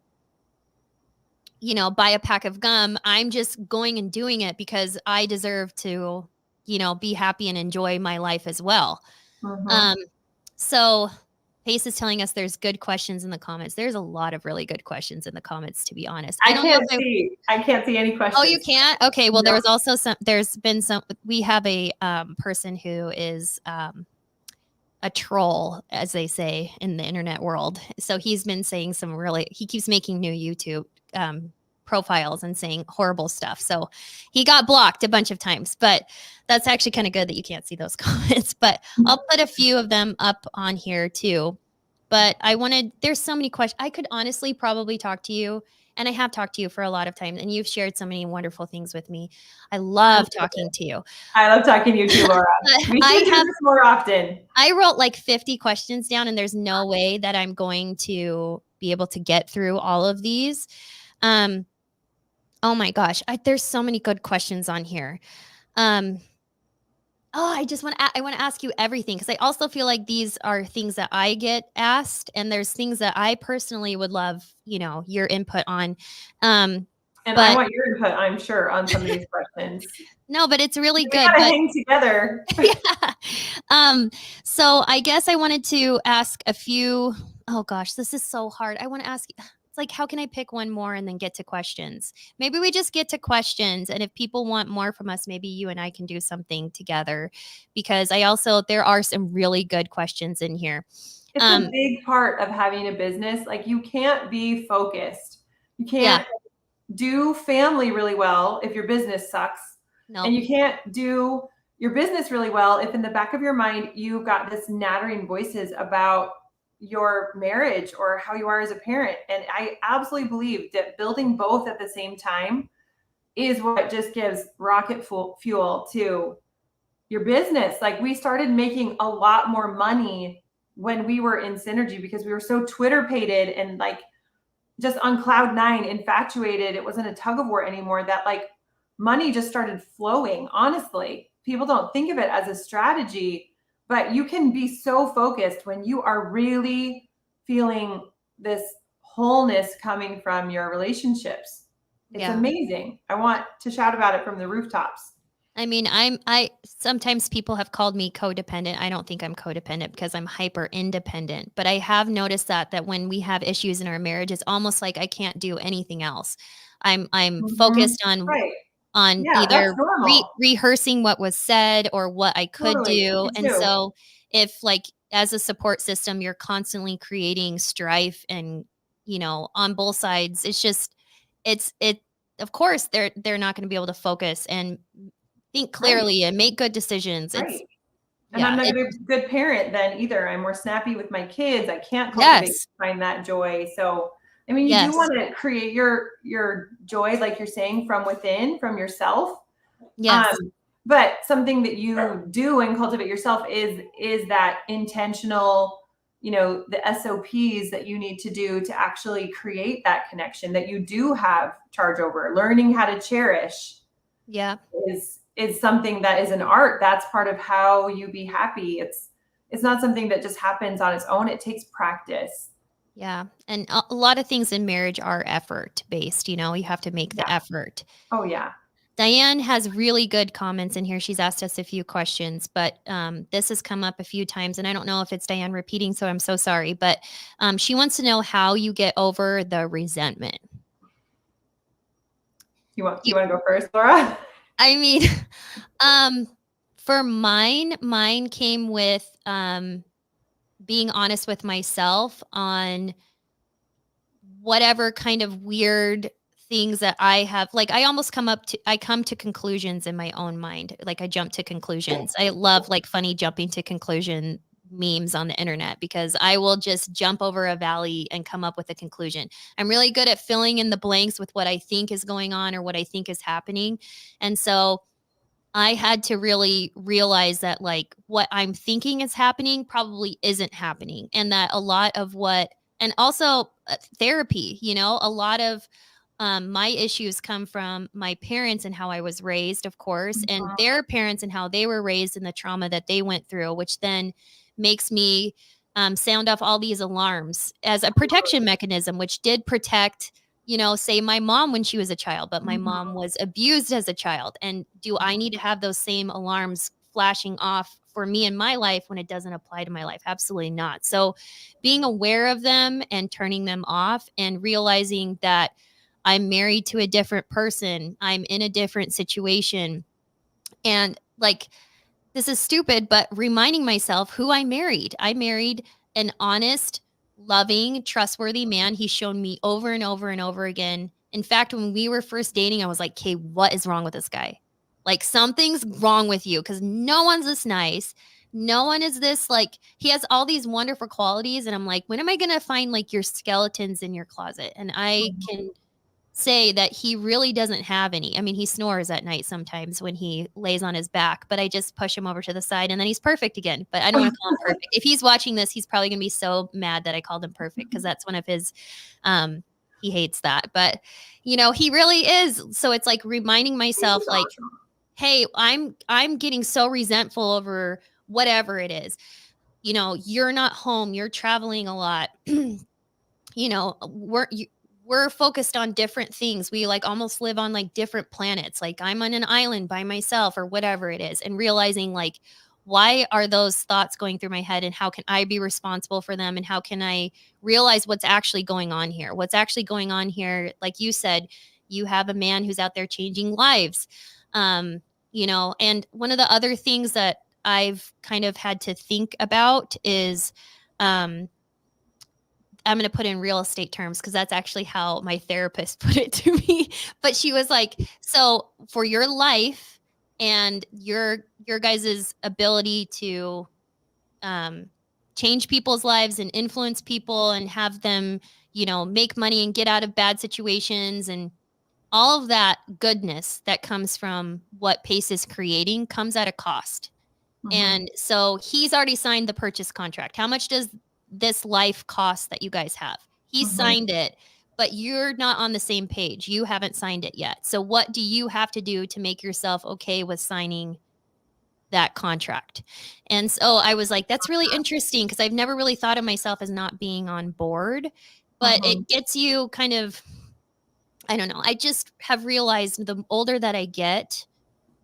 buy a pack of gum? I'm just going and doing it because I deserve to, be happy and enjoy my life as well. So Pace is telling us there's good questions in the comments. There's a lot of really good questions in the comments, to be honest. I can't see any questions. Oh, you can't? Okay. Well, there's also we have a person who is a troll, as they say in the internet world. So he's been saying he keeps making new YouTube profiles and saying horrible stuff. So he got blocked a bunch of times, but that's actually kind of good that you can't see those comments. But I'll put a few of them up on here too. But there's so many questions. I could honestly probably talk to you, and I have talked to you for a lot of time, and you've shared so many wonderful things with me. I love talking to you. I love talking to you too, Laura. We should do this more often. I wrote like 50 questions down, and there's no way that I'm going to be able to get through all of these. Oh my gosh, there's so many good questions on here. I want to ask you everything, because I also feel like these are things that I get asked, and there's things that I personally would love, your input on. And I want your input, I'm sure, on some of these questions. No, but it's really good. We gotta hang together. Yeah. So I guess I wanted to ask a few. Oh gosh, this is so hard. I want to ask. It's like, how can I pick one more and then get to questions? Maybe we just get to questions. And if people want more from us, maybe you and I can do something together, because there are some really good questions in here. It's a big part of having a business. Like, you can't be focused. You can't do family really well if your business sucks. No. And you can't do your business really well if in the back of your mind you've got this nattering voices about your marriage or how you are as a parent. And I absolutely believe that building both at the same time is what just gives rocket fuel to your business. Like, we started making a lot more money when we were in synergy because we were so Twitter-pated and like just on cloud nine, infatuated. It wasn't a tug of war anymore, that like money just started flowing. Honestly, people don't think of it as a strategy, but you can be so focused when you are really feeling this wholeness coming from your relationships. It's amazing. I want to shout about it from the rooftops. I mean, I sometimes people have called me codependent. I don't think I'm codependent because I'm hyper independent, but I have noticed that when we have issues in our marriage, it's almost like I can't do anything else. I'm focused on either rehearsing what was said or what I could do. And so if, like, as a support system, you're constantly creating strife and, on both sides, it's just, of course they're not going to be able to focus and think clearly and make good decisions. And I'm not a good parent then either. I'm more snappy with my kids. I can't find that joy. So, I mean, you do want to create your joy, like you're saying, from within, from yourself. Yes. But something that you do and cultivate yourself is that intentional, the SOPs that you need to do to actually create that connection that you do have charge over. Learning how to cherish is something that is an art. That's part of how you be happy. It's not something that just happens on its own. It takes practice. Yeah. And a lot of things in marriage are effort based. You have to make the effort. Oh, yeah. Diane has really good comments in here. She's asked us a few questions, but this has come up a few times, and I don't know if it's Diane repeating, so I'm so sorry. But she wants to know how you get over the resentment. You want to go first, Laura? I mean, for mine came with being honest with myself on whatever kind of weird things that I have. Like, I come to conclusions in my own mind. Like, I jump to conclusions. I love like funny jumping to conclusion memes on the internet because I will just jump over a valley and come up with a conclusion. I'm really good at filling in the blanks with what I think is going on or what I think is happening. And so I had to really realize that, like, what I'm thinking is happening probably isn't happening. And that a lot of and also therapy, a lot of my issues come from my parents and how I was raised, of course, and their parents and how they were raised and the trauma that they went through, which then makes me sound off all these alarms as a protection mechanism, which did protect, say my mom when she was a child, but my mom was abused as a child. And do I need to have those same alarms flashing off for me in my life when it doesn't apply to my life? Absolutely not. So being aware of them and turning them off and realizing that I'm married to a different person, I'm in a different situation. And like, this is stupid, but reminding myself who I married. I married an honest, loving, trustworthy man. He's shown me over and over and over again. In fact, when we were first dating, I was like, "Okay, what is wrong with this guy? Like, something's wrong with you because no one's this nice. No one is this, like, he has all these wonderful qualities." And I'm like, when am I going to find like your skeletons in your closet? And I can say that he really doesn't have any. I mean, he snores at night sometimes when he lays on his back, but I just push him over to the side and then he's perfect again. But I don't want to call him perfect. If he's watching this, he's probably going to be so mad that I called him perfect because that's one of his, he hates that. But, he really is. So it's like reminding myself, like, hey, I'm getting so resentful over whatever it is. You're not home. You're traveling a lot. We're focused on different things. We like almost live on like different planets. Like, I'm on an island by myself or whatever it is. And realizing like, why are those thoughts going through my head, and how can I be responsible for them, and how can I realize what's actually going on here? What's actually going on here, like you said, you have a man who's out there changing lives. You know, and one of the other things that I've kind of had to think about is I'm going to put in real estate terms because that's actually how my therapist put it to me. But she was like, so for your life and your guys' ability to change people's lives and influence people and have them, you know, make money and get out of bad situations, and all of that goodness that comes from what Pace is creating comes at a cost. And so he's already signed the purchase contract. How much does this life cost that you guys have? He signed it, but you're not on the same page. You haven't signed it yet. So what do you have to do to make yourself okay with signing that contract? And so I was like, that's really interesting, because I've never really thought of myself as not being on board, but it gets you kind of, I don't know. I just have realized the older that I get,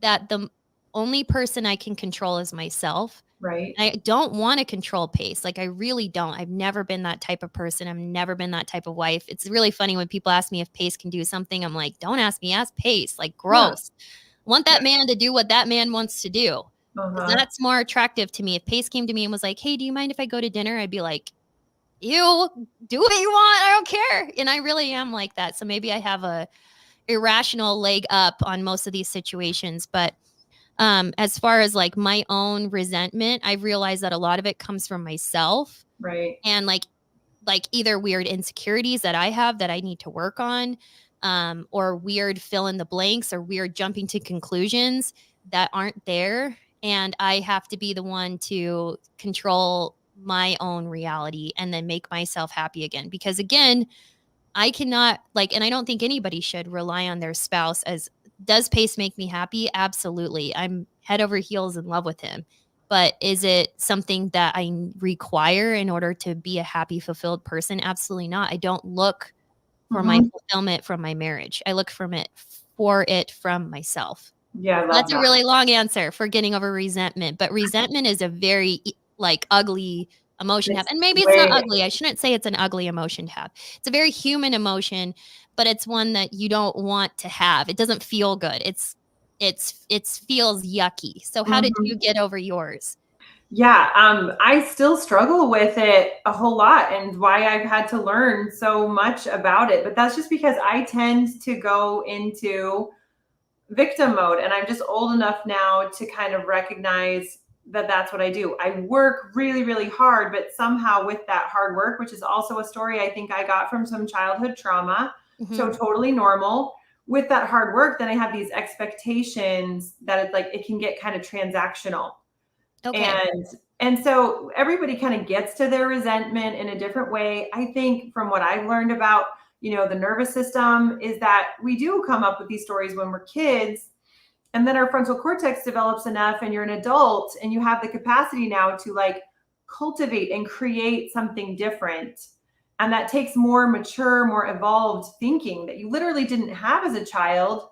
that the only person I can control is myself. Right. I don't want to control Pace. Like, I really don't. I've never been that type of person. I've never been that type of wife. It's really funny when people ask me if Pace can do something. I'm like, don't ask me, ask Pace. Like, gross. Want that man to do what that man wants to do. That's more attractive to me. If Pace came to me and was like, hey, do you mind if I go to dinner? I'd be like, you do what you want. I don't care. And I really am like that. So maybe I have a irrational leg up on most of these situations. But as far as like my own resentment, I've realized that a lot of it comes from myself. Right. And like either weird insecurities that I have that I need to work on, or weird fill in the blanks, or weird jumping to conclusions that aren't there. And I have to be the one to control my own reality and then make myself happy again. Because again, I cannot, like, and I don't think anybody should rely on their spouse as, does Pace make me happy? Absolutely. I'm head over heels in love with him. But is it something that I require in order to be a happy, fulfilled person? Absolutely not. I don't look for my fulfillment from my marriage. I look for it from myself. Yeah, I love That's that. a really long answer for getting over resentment. But resentment is a very like ugly emotion to have. And maybe it's not ugly. I shouldn't say it's an ugly emotion to have. It's a very human emotion, but it's one that you don't want to have. It doesn't feel good. It feels yucky. So how did you get over yours? Yeah, I still struggle with it a whole lot, and why I've had to learn so much about it. But that's just because I tend to go into victim mode, and I'm just old enough now to kind of recognize that that's what I do. I work really, really hard, but somehow with that hard work, which is also a story I think I got from some childhood trauma, so totally normal. With that hard work, then I have these expectations that it's like it can get kind of transactional. Okay. And so everybody kind of gets to their resentment in a different way. I think from what I've learned about, you know, the nervous system is that we do come up with these stories when we're kids, and then our frontal cortex develops enough and you're an adult and you have the capacity now to like cultivate and create something different. And that takes more mature, more evolved thinking that you literally didn't have as a child.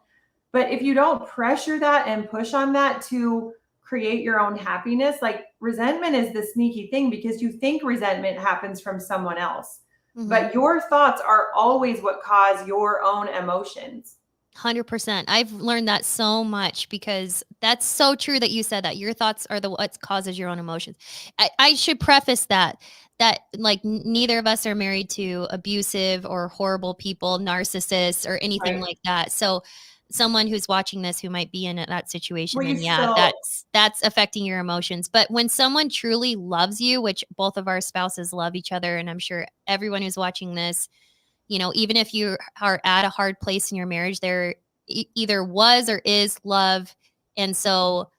But if you don't pressure that and push on that to create your own happiness, like resentment is the sneaky thing, because you think resentment happens from someone else, but your thoughts are always what cause your own emotions. 100%. I've learned that so much, because that's so true that you said that your thoughts are what causes your own emotions. I should preface that like neither of us are married to abusive or horrible people, narcissists or anything like that. So someone who's watching this who might be in that situation, then that's affecting your emotions. But when someone truly loves you, which both of our spouses love each other, and I'm sure everyone who's watching this, you know, even if you are at a hard place in your marriage, there either was or is love. And so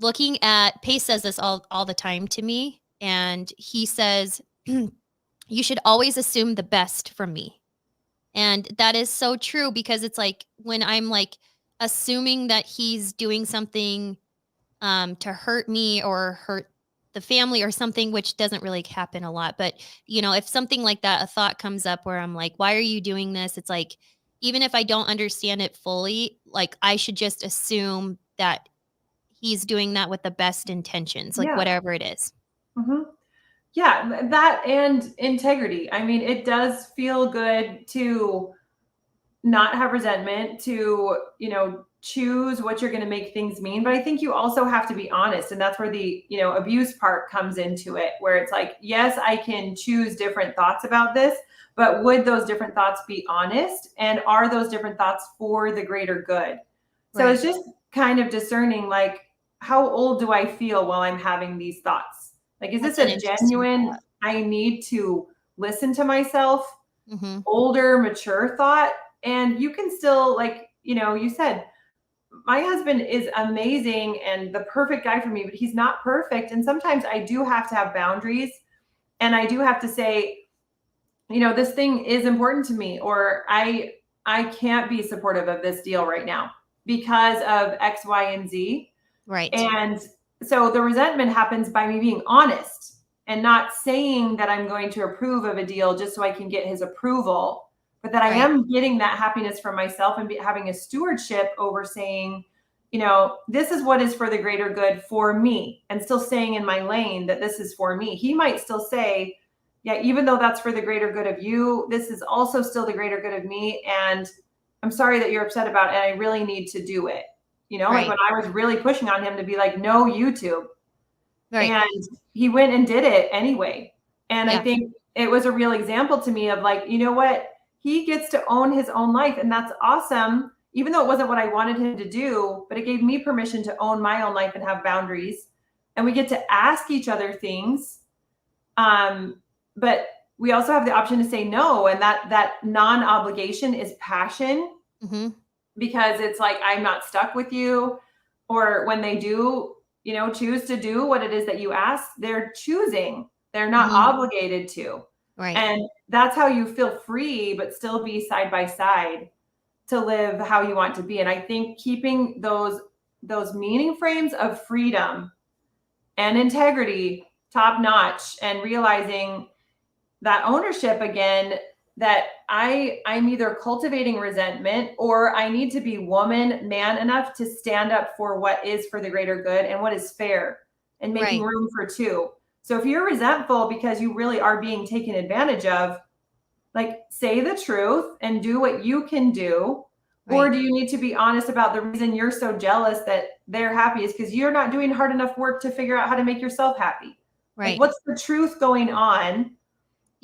looking at, Pace says this all the time to me, and he says, you should always assume the best from me. And that is so true, because it's like when I'm like assuming that he's doing something to hurt me or hurt the family or something, which doesn't really happen a lot. But, you know, if something like that, a thought comes up where I'm like, why are you doing this? It's like, even if I don't understand it fully, like I should just assume that he's doing that with the best intentions, like Yeah. whatever it is. hmm Yeah, that and integrity. I mean, it does feel good to not have resentment, to, choose what you're going to make things mean. But I think you also have to be honest. And that's where the, abuse part comes into it, where it's like, yes, I can choose different thoughts about this, but would those different thoughts be honest? And are those different thoughts for the greater good? So Right. it's just kind of discerning, like, how old do I feel while I'm having these thoughts? Like, is That's this an a interesting genuine, thought. I need to listen to myself, Mm-hmm. older, mature thought? And you can still, like, you said, my husband is amazing and the perfect guy for me, but he's not perfect. And sometimes I do have to have boundaries, and I do have to say, this thing is important to me, or I can't be supportive of this deal right now because of X, Y, and Z. Right. And so the resentment happens by me being honest and not saying that I'm going to approve of a deal just so I can get his approval, but that I Right. am getting that happiness from myself and having a stewardship over saying, this is what is for the greater good for me, and still staying in my lane that this is for me. He might still say, yeah, even though that's for the greater good of you, this is also still the greater good of me. And I'm sorry that you're upset about it. And I really need to do it. Like Right. when I was really pushing on him to be like, no YouTube. Right. And he went and did it anyway. And Yeah. I think it was a real example to me of like, you know what? He gets to own his own life. And that's awesome. Even though it wasn't what I wanted him to do, but it gave me permission to own my own life and have boundaries. And we get to ask each other things. But we also have the option to say no. And that non-obligation is passion, Mm-hmm. because it's like, I'm not stuck with you. Or when they do, choose to do what it is that you ask, they're choosing. They're not Mhm. obligated to. Right. And that's how you feel free, but still be side by side to live how you want to be. And I think keeping those meaning frames of freedom and integrity top notch, and realizing that ownership again, that I'm either cultivating resentment, or I need to be man enough to stand up for what is for the greater good and what is fair, and making Right. room for two. So if you're resentful because you really are being taken advantage of, like, say the truth and do what you can do. Or Right. do you need to be honest about the reason you're so jealous that they're happy is because you're not doing hard enough work to figure out how to make yourself happy? Like, Right. what's the truth going on?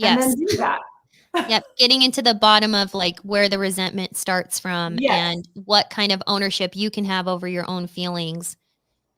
And then Yes. do that. Yep. Getting into the bottom of like where the resentment starts from Yes. and what kind of ownership you can have over your own feelings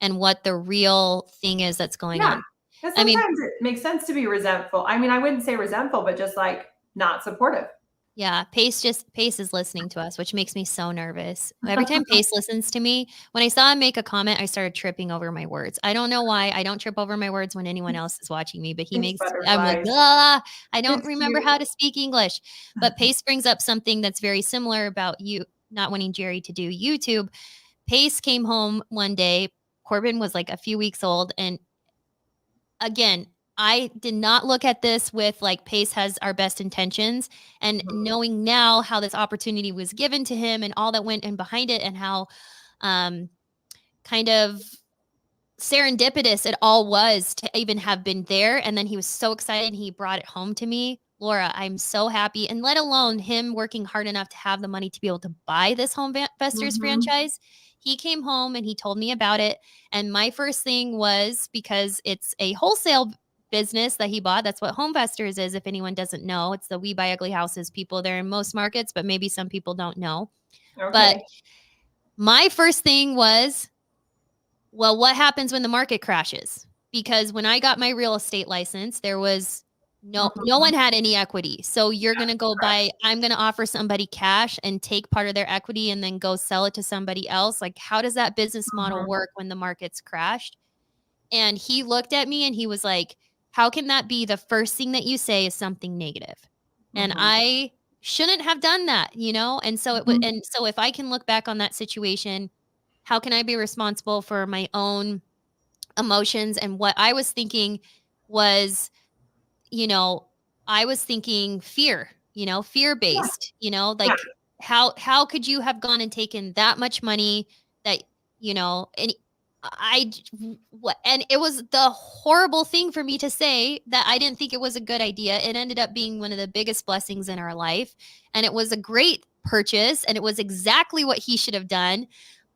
and what the real thing is that's going Yeah. on. And I mean, sometimes it makes sense to be resentful. I mean, I wouldn't say resentful, but just like not supportive. yeah, Pace is listening to us, which makes me so nervous. Every time Pace listens to me, when I saw him make a comment, I started tripping over my words. I don't know why. I don't trip over my words when anyone else is watching me, but It's I'm like, butterflies. ah, I don't It's remember cute. how to speak English. But Pace brings up something that's very similar about you not wanting Jerry to do YouTube. Pace came home one day. Corbin was like a few weeks old, and again, I did not look at this with like Pace has our best intentions, and knowing now how this opportunity was given to him and all that went in behind it, and how kind of serendipitous it all was to even have been there. And then he was so excited and he brought it home to me. Laura, I'm so happy. And let alone him working hard enough to have the money to be able to buy this Home Festers franchise. He came home and he told me about it. And my first thing was, because it's a wholesale business that he bought. That's what Home Festers is. If anyone doesn't know, it's the We Buy Ugly Houses people. They're in most markets, but maybe some people don't know. Okay. But my first thing was, well, what happens when the market crashes? Because when I got my real estate license, there was no one had any equity. So you're going to go buy, I'm going to offer somebody cash and take part of their equity and then go sell it to somebody else. Like, how does that business model work when the market's crashed? And he looked at me and he was like, how can that be the first thing that you say is something negative? And I shouldn't have done that, you know? And so it would, and so if I can look back on that situation, how can I be responsible for my own emotions? And what I was thinking was, I was thinking fear, fear-based, like how could you have gone and taken that much money that, and and it was the horrible thing for me to say that I didn't think it was a good idea. It ended up being one of the biggest blessings in our life. And it was a great purchase and it was exactly what he should have done.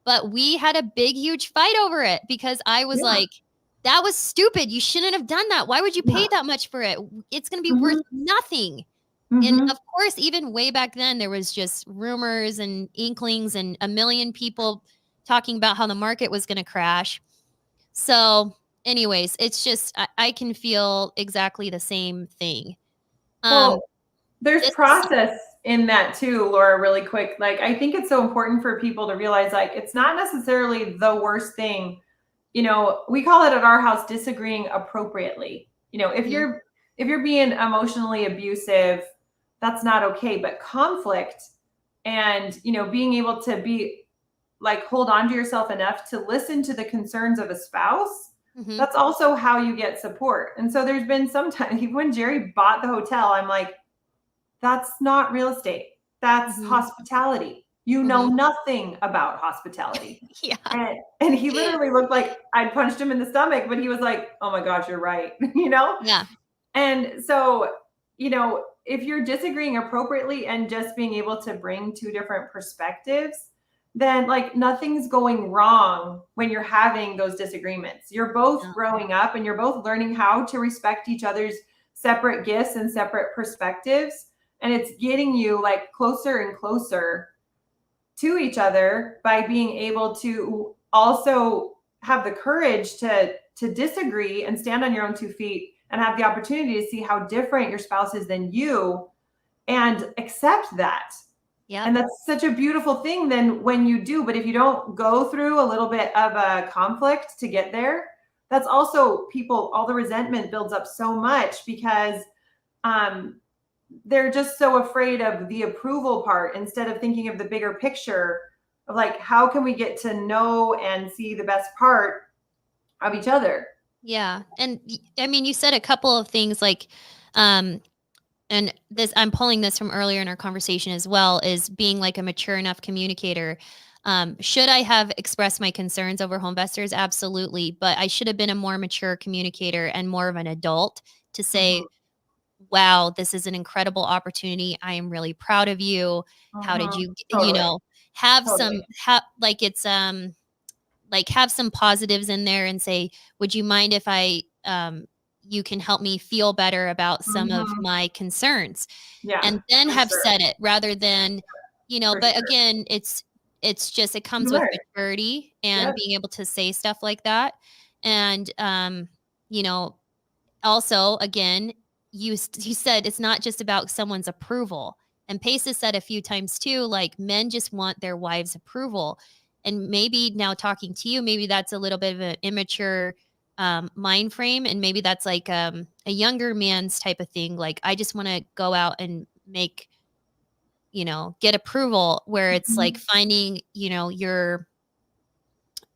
But we had a big, huge fight over it because I was like, that was stupid. You shouldn't have done that. Why would you pay that much for it? It's going to be worth nothing. And of course, even way back then, there was just rumors and inklings and a million people talking about how the market was going to crash. So anyways, it's just, I can feel exactly the same thing. Well, there's process in that too, Laura, really quick. Like, I think it's so important for people to realize, like, it's not necessarily the worst thing. You know, we call it at our house disagreeing appropriately. You know, if you're being emotionally abusive, that's not okay. But conflict and, you know, being able to be like, hold on to yourself enough to listen to the concerns of a spouse, that's also how you get support. And so there's been some time, even when Jerry bought the hotel, I'm like, that's not real estate. That's hospitality. You know nothing about hospitality. And he literally looked like I'd punched him in the stomach, but he was like, oh my gosh, you're right. You know? Yeah. And so, you know, if you're disagreeing appropriately and just being able to bring two different perspectives, then like nothing's going wrong when you're having those disagreements. You're both growing up and you're both learning how to respect each other's separate gifts and separate perspectives. And it's getting you like closer and closer to each other by being able to also have the courage to disagree and stand on your own 2 feet and have the opportunity to see how different your spouse is than you and accept that. Yeah. And that's such a beautiful thing then when you do. But if you don't go through a little bit of a conflict to get there, that's also all the resentment builds up so much because they're just so afraid of the approval part instead of thinking of the bigger picture of like, how can we get to know and see the best part of each other? Yeah. And I mean, you said a couple of things like, and this, I'm pulling this from earlier in our conversation as well, is being like a mature enough communicator. Should I have expressed my concerns over home investors? Absolutely. But I should have been a more mature communicator and more of an adult to say, wow, this is an incredible opportunity. I am really proud of you. How did you, you know, have some, like it's, like have some positives in there and say, would you mind if you can help me feel better about some of my concerns? And then have said it rather than, you know, but again, it's just, it comes with maturity and being able to say stuff like that. And, you know, also, again, you said it's not just about someone's approval. And Pace has said a few times too, like men just want their wives' approval. And maybe now talking to you, maybe that's a little bit of an immature mind frame. And maybe that's like a younger man's type of thing. Like, I just want to go out and make, you know, get approval, where it's like finding, you know, you're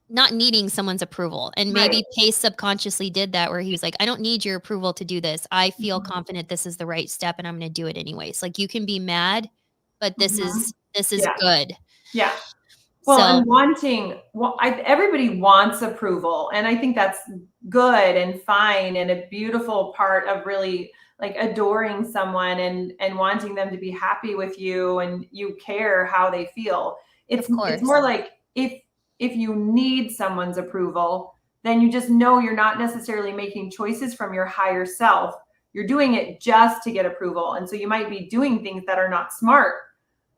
not needing someone's approval. And maybe Pace subconsciously did that, where he was like, I don't need your approval to do this. I feel confident this is the right step and I'm going to do it anyways. Like, you can be mad, but this is good. Yeah. Well, and everybody wants approval. And I think that's good and fine and a beautiful part of really like adoring someone and wanting them to be happy with you and you care how they feel. It's more like if you need someone's approval, then you just know you're not necessarily making choices from your higher self. You're doing it just to get approval. And so you might be doing things that are not smart.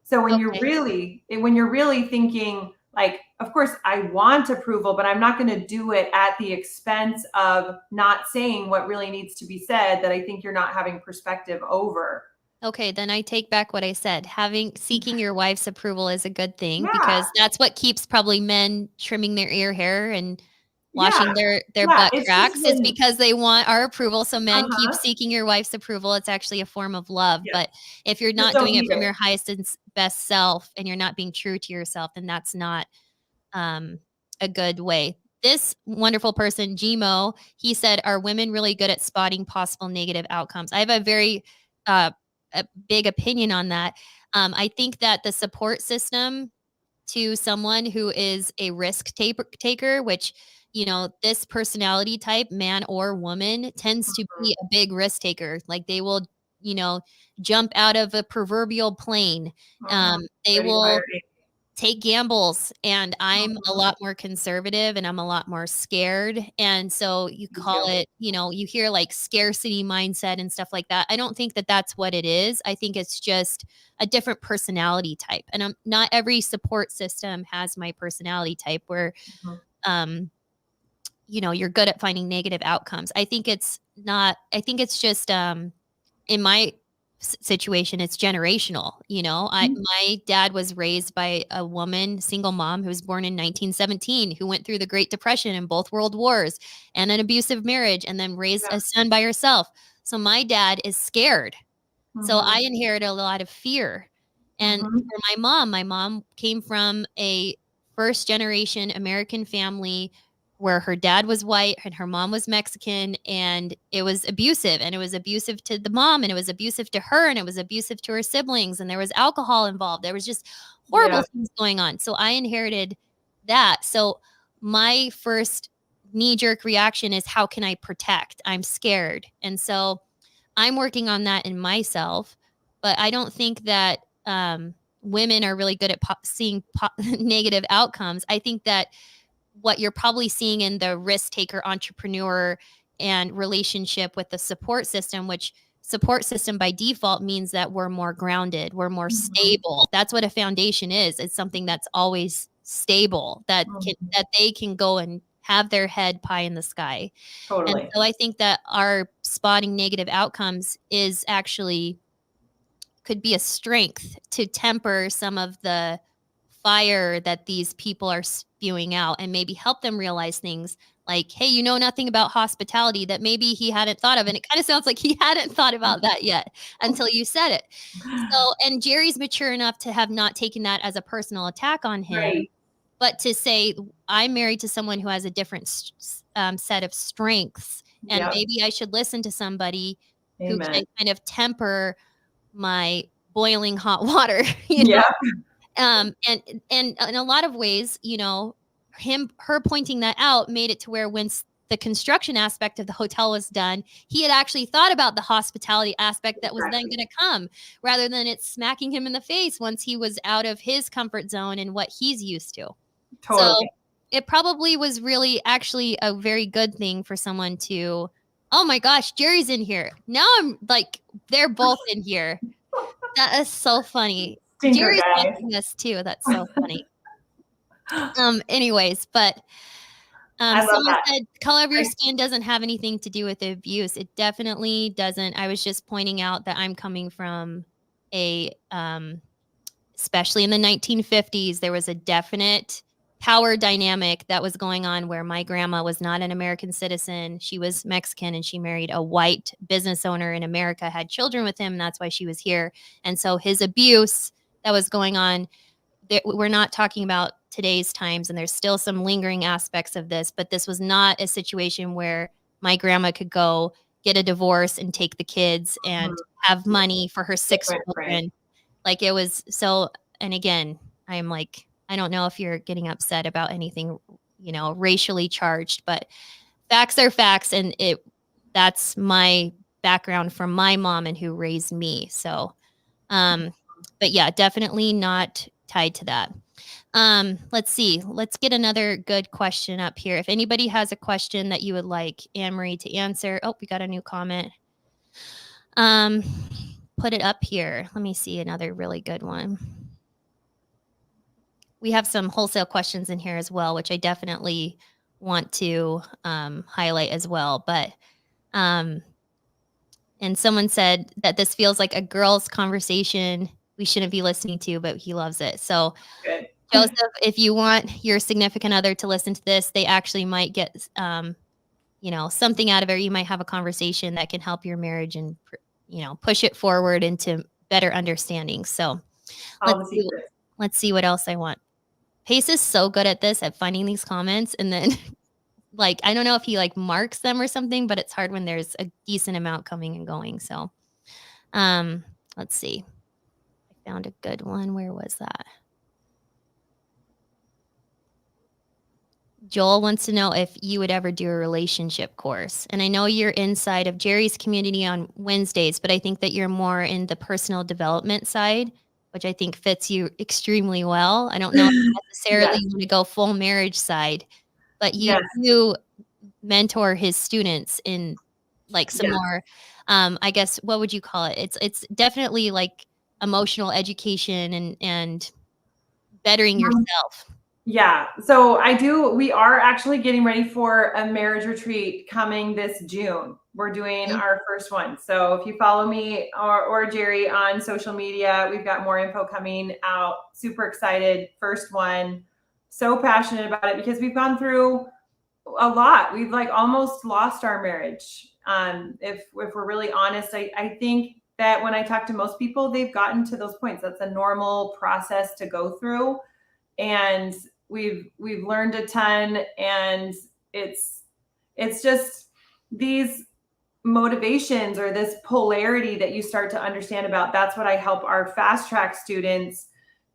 So when you're really thinking like, of course I want approval, but I'm not going to do it at the expense of not saying what really needs to be said that I think you're not having perspective over. Okay, then I take back what I said. Seeking your wife's approval is a good thing because that's what keeps probably men trimming their ear hair and washing their butt cracks is because they want our approval. So men keep seeking your wife's approval. It's actually a form of love. But if you're not doing it from your highest and best self and you're not being true to yourself, then that's not a good way. This wonderful person, Gmo, he said, are women really good at spotting possible negative outcomes? I have a very a big opinion on that. I think that the support system to someone who is a risk taker, which, this personality type, man or woman, tends to be a big risk taker. Like they will, you know, jump out of a proverbial plane. They Pretty will fiery. take gambles, and I'm a lot more conservative and I'm a lot more scared. And so you call too. it, you hear like scarcity mindset and stuff like that. I don't think that that's what it is. I think it's just a different personality type. And not every support system has my personality type where, you're good at finding negative outcomes. I think it's just, in my situation, it's generational. My dad was raised by a woman, single mom, who was born in 1917, who went through the Great Depression and both world wars and an abusive marriage, and then raised a son by herself. So my dad is scared. So I inherited a lot of fear. And for my mom came from a first generation American family where her dad was white and her mom was Mexican, and it was abusive, and it was abusive to the mom, and it was abusive to her, and it was abusive to her siblings, and there was alcohol involved. There was just horrible things going on. So I inherited that. So my first knee-jerk reaction is, how can I protect? I'm scared. And so I'm working on that in myself, but I don't think that women are really good at seeing negative outcomes. I think that what you're probably seeing in the risk taker entrepreneur and relationship with the support system, which support system by default means that we're more grounded, we're more stable. That's what a foundation is. It's something that's always stable, that they can go and have their head pie in the sky. Totally. And so I think that our spotting negative outcomes is actually could be a strength to temper some of the fire that these people are spewing out, and maybe help them realize things like, hey, you know nothing about hospitality that maybe he hadn't thought of. And it kind of sounds like he hadn't thought about that yet until you said it. So, and Jerry's mature enough to have not taken that as a personal attack on him, Right. but to say, I'm married to someone who has a different set of strengths, and maybe I should listen to somebody who can kind of temper my boiling hot water. And in a lot of ways, her pointing that out made it to where when the construction aspect of the hotel was done, he had actually thought about the hospitality aspect that was then going to come, rather than it smacking him in the face once he was out of his comfort zone and what he's used to. Totally. So it probably was really actually a very good thing for someone to, oh my gosh, Jerry's in here. Now I'm like, they're both in here. That is so funny. Stinker Jerry's guys. watching this too. That's so funny. Anyways, but I love someone that. said color of your skin doesn't have anything to do with the abuse. It definitely doesn't. I was just pointing out that I'm coming from a especially in the 1950s, there was a definite power dynamic that was going on where my grandma was not an American citizen. She was Mexican, and she married a white business owner in America, had children with him, and that's why she was here. And so his abuse that was going on, we're not talking about today's times, and there's still some lingering aspects of this, but this was not a situation where my grandma could go get a divorce and take the kids and have money for her 6 children. Like it was so, and again, I'm like, I don't know if you're getting upset about anything, racially charged, but facts are facts. And that's my background from my mom and who raised me. So, but yeah, definitely not tied to that. Let's see. Let's get another good question up here. If anybody has a question that you would like Anne-Marie to answer. Oh, we got a new comment. Put it up here. Let me see another really good one. We have some wholesale questions in here as well, which I definitely want to highlight as well. But and someone said that this feels like a girl's conversation we shouldn't be listening to, but he loves it. So Good. Joseph, if you want your significant other to listen to this, they actually might get something out of it. Or you might have a conversation that can help your marriage and push it forward into better understanding. So let's see what else I want. Pace is so good at this, at finding these comments, and then like I don't know if he like marks them or something, but it's hard when there's a decent amount coming and going. So let's see. I found a good one. Where was that? Joel wants to know if you would ever do a relationship course. And I know you're inside of Jerry's community on Wednesdays, but I think that you're more in the personal development side, which I think fits you extremely well. I don't know if necessarily Yes. you want to go full marriage side, but you Yes. do mentor his students in like some Yes. more, I guess, what would you call it? It's definitely like emotional education and bettering yourself. Yeah. So we are actually getting ready for a marriage retreat coming this June. We're doing Okay. our first one. So if you follow me or Jerry on social media, we've got more info coming out. Super excited. First one. So passionate about it because we've gone through a lot. We've like almost lost our marriage. If we're really honest, I think that when I talk to most people, they've gotten to those points. That's a normal process to go through. And we've learned a ton, and it's just these motivations or this polarity that you start to understand about. That's what I help our fast track students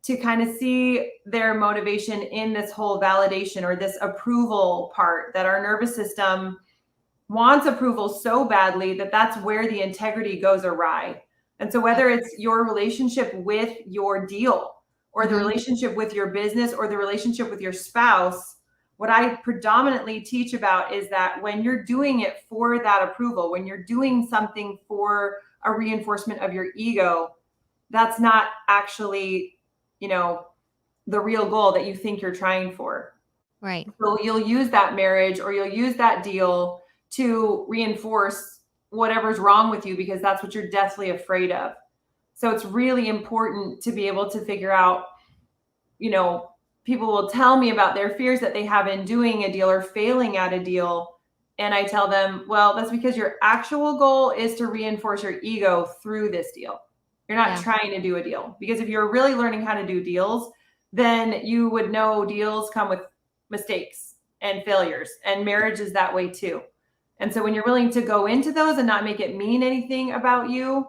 to kind of see their motivation in this whole validation or this approval part, that our nervous system wants approval so badly that that's where the integrity goes awry. And so whether it's your relationship with your deal or the relationship with your business or the relationship with your spouse, what I predominantly teach about is that when you're doing it for that approval, when you're doing something for a reinforcement of your ego, that's not actually, the real goal that you think you're trying for. Right. So you'll use that marriage or you'll use that deal to reinforce whatever's wrong with you because that's what you're deathly afraid of. So it's really important to be able to figure out, people will tell me about their fears that they have in doing a deal or failing at a deal. And I tell them, well, that's because your actual goal is to reinforce your ego through this deal. You're not trying to do a deal, because if you're really learning how to do deals, then you would know deals come with mistakes and failures, and marriage is that way too. And so when you're willing to go into those and not make it mean anything about you,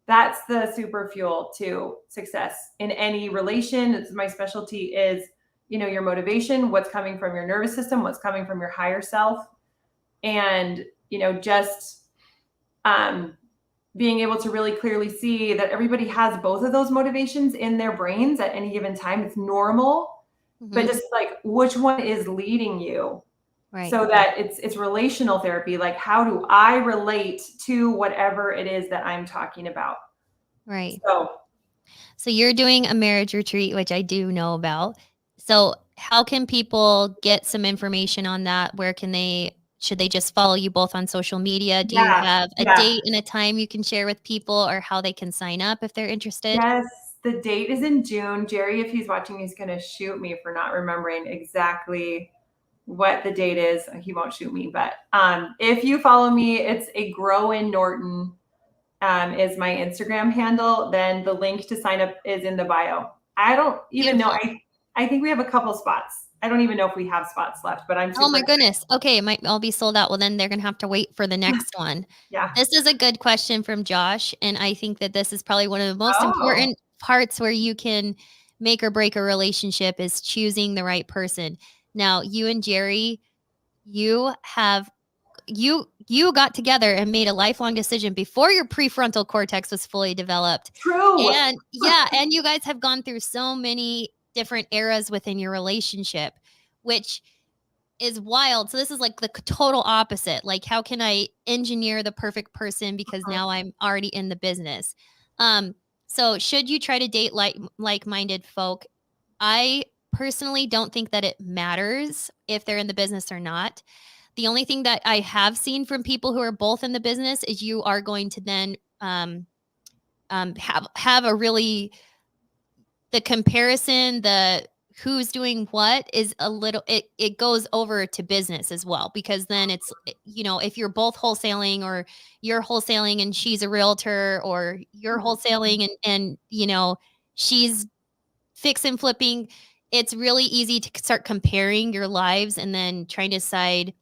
that's the super fuel to success in any relation. It's my specialty is, your motivation, what's coming from your nervous system, what's coming from your higher self. And, just being able to really clearly see that everybody has both of those motivations in their brains at any given time. It's normal, but just like which one is leading you. Right. So that it's relational therapy. Like, how do I relate to whatever it is that I'm talking about? Right. So you're doing a marriage retreat, which I do know about. So how can people get some information on that? Should they just follow you both on social media? Do you have a date and a time you can share with people, or how they can sign up if they're interested? Yes, the date is in June. Jerry, if he's watching, he's going to shoot me for not remembering exactly what the date is. He won't shoot me, but if you follow me, it's a Grow in Norton is my Instagram handle. Then the link to sign up is in the bio. I don't even know. I think we have a couple spots. I don't even know if we have spots left, but I'm super Oh my goodness. Okay, it might all be sold out. Well, then they're going to have to wait for the next one. Yeah. This is a good question from Josh, and I think that this is probably one of the most important parts where you can make or break a relationship is choosing the right person. Now, you and Jerry, you got together and made a lifelong decision before your prefrontal cortex was fully developed. True. And and you guys have gone through so many different eras within your relationship, which is wild. So this is like the total opposite. Like, how can I engineer the perfect person because now I'm already in the business? So should you try to date like-minded folk? I personally don't think that it matters if they're in the business or not. The only thing that I have seen from people who are both in the business is you are going to then have a really, the comparison, the who's doing what is a little, it goes over to business as well, because then it's, if you're both wholesaling, or you're wholesaling and she's a realtor, or you're wholesaling and she's fix and flipping, it's really easy to start comparing your lives and then trying to decide,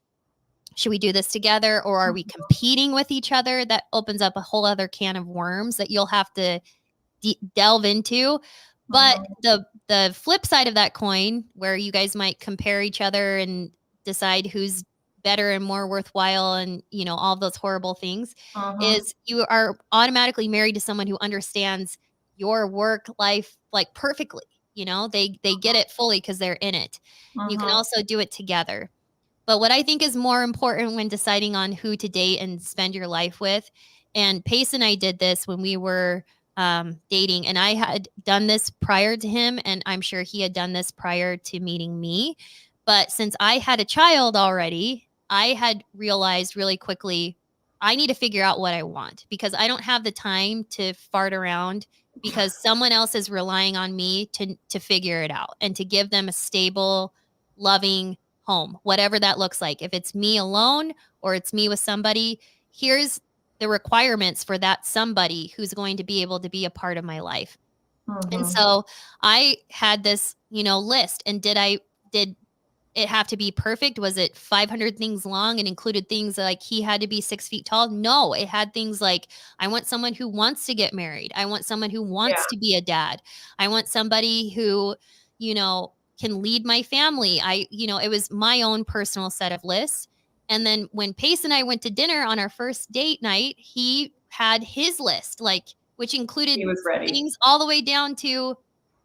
should we do this together or are we competing with each other? That opens up a whole other can of worms that you'll have to delve into. But the flip side of that coin, where you guys might compare each other and decide who's better and more worthwhile and, you know, all those horrible things, is you are automatically married to someone who understands your work life like perfectly. You know, they get it fully because they're in it. You can also do it together. But what I think is more important when deciding on who to date and spend your life with, and Pace and I did this when we were dating, and I had done this prior to him, and I'm sure he had done this prior to meeting me. But since I had a child already, I had realized really quickly, I need to figure out what I want, because I don't have the time to fart around, because someone else is relying on me to figure it out and to give them a stable, loving home, whatever that looks like. If it's me alone or it's me with somebody, here's the requirements for that somebody who's going to be able to be a part of my life. And so I had this, you know, list. And did it have to be perfect? Was it 500 things long and included things like he had to be 6 feet tall? No, it had things like, I want someone who wants to get married. I want someone who wants to be a dad. I want somebody who, you know, can lead my family. It was my own personal set of lists. And then when Pace and I went to dinner on our first date night, he had his list, like, which included things all the way down to,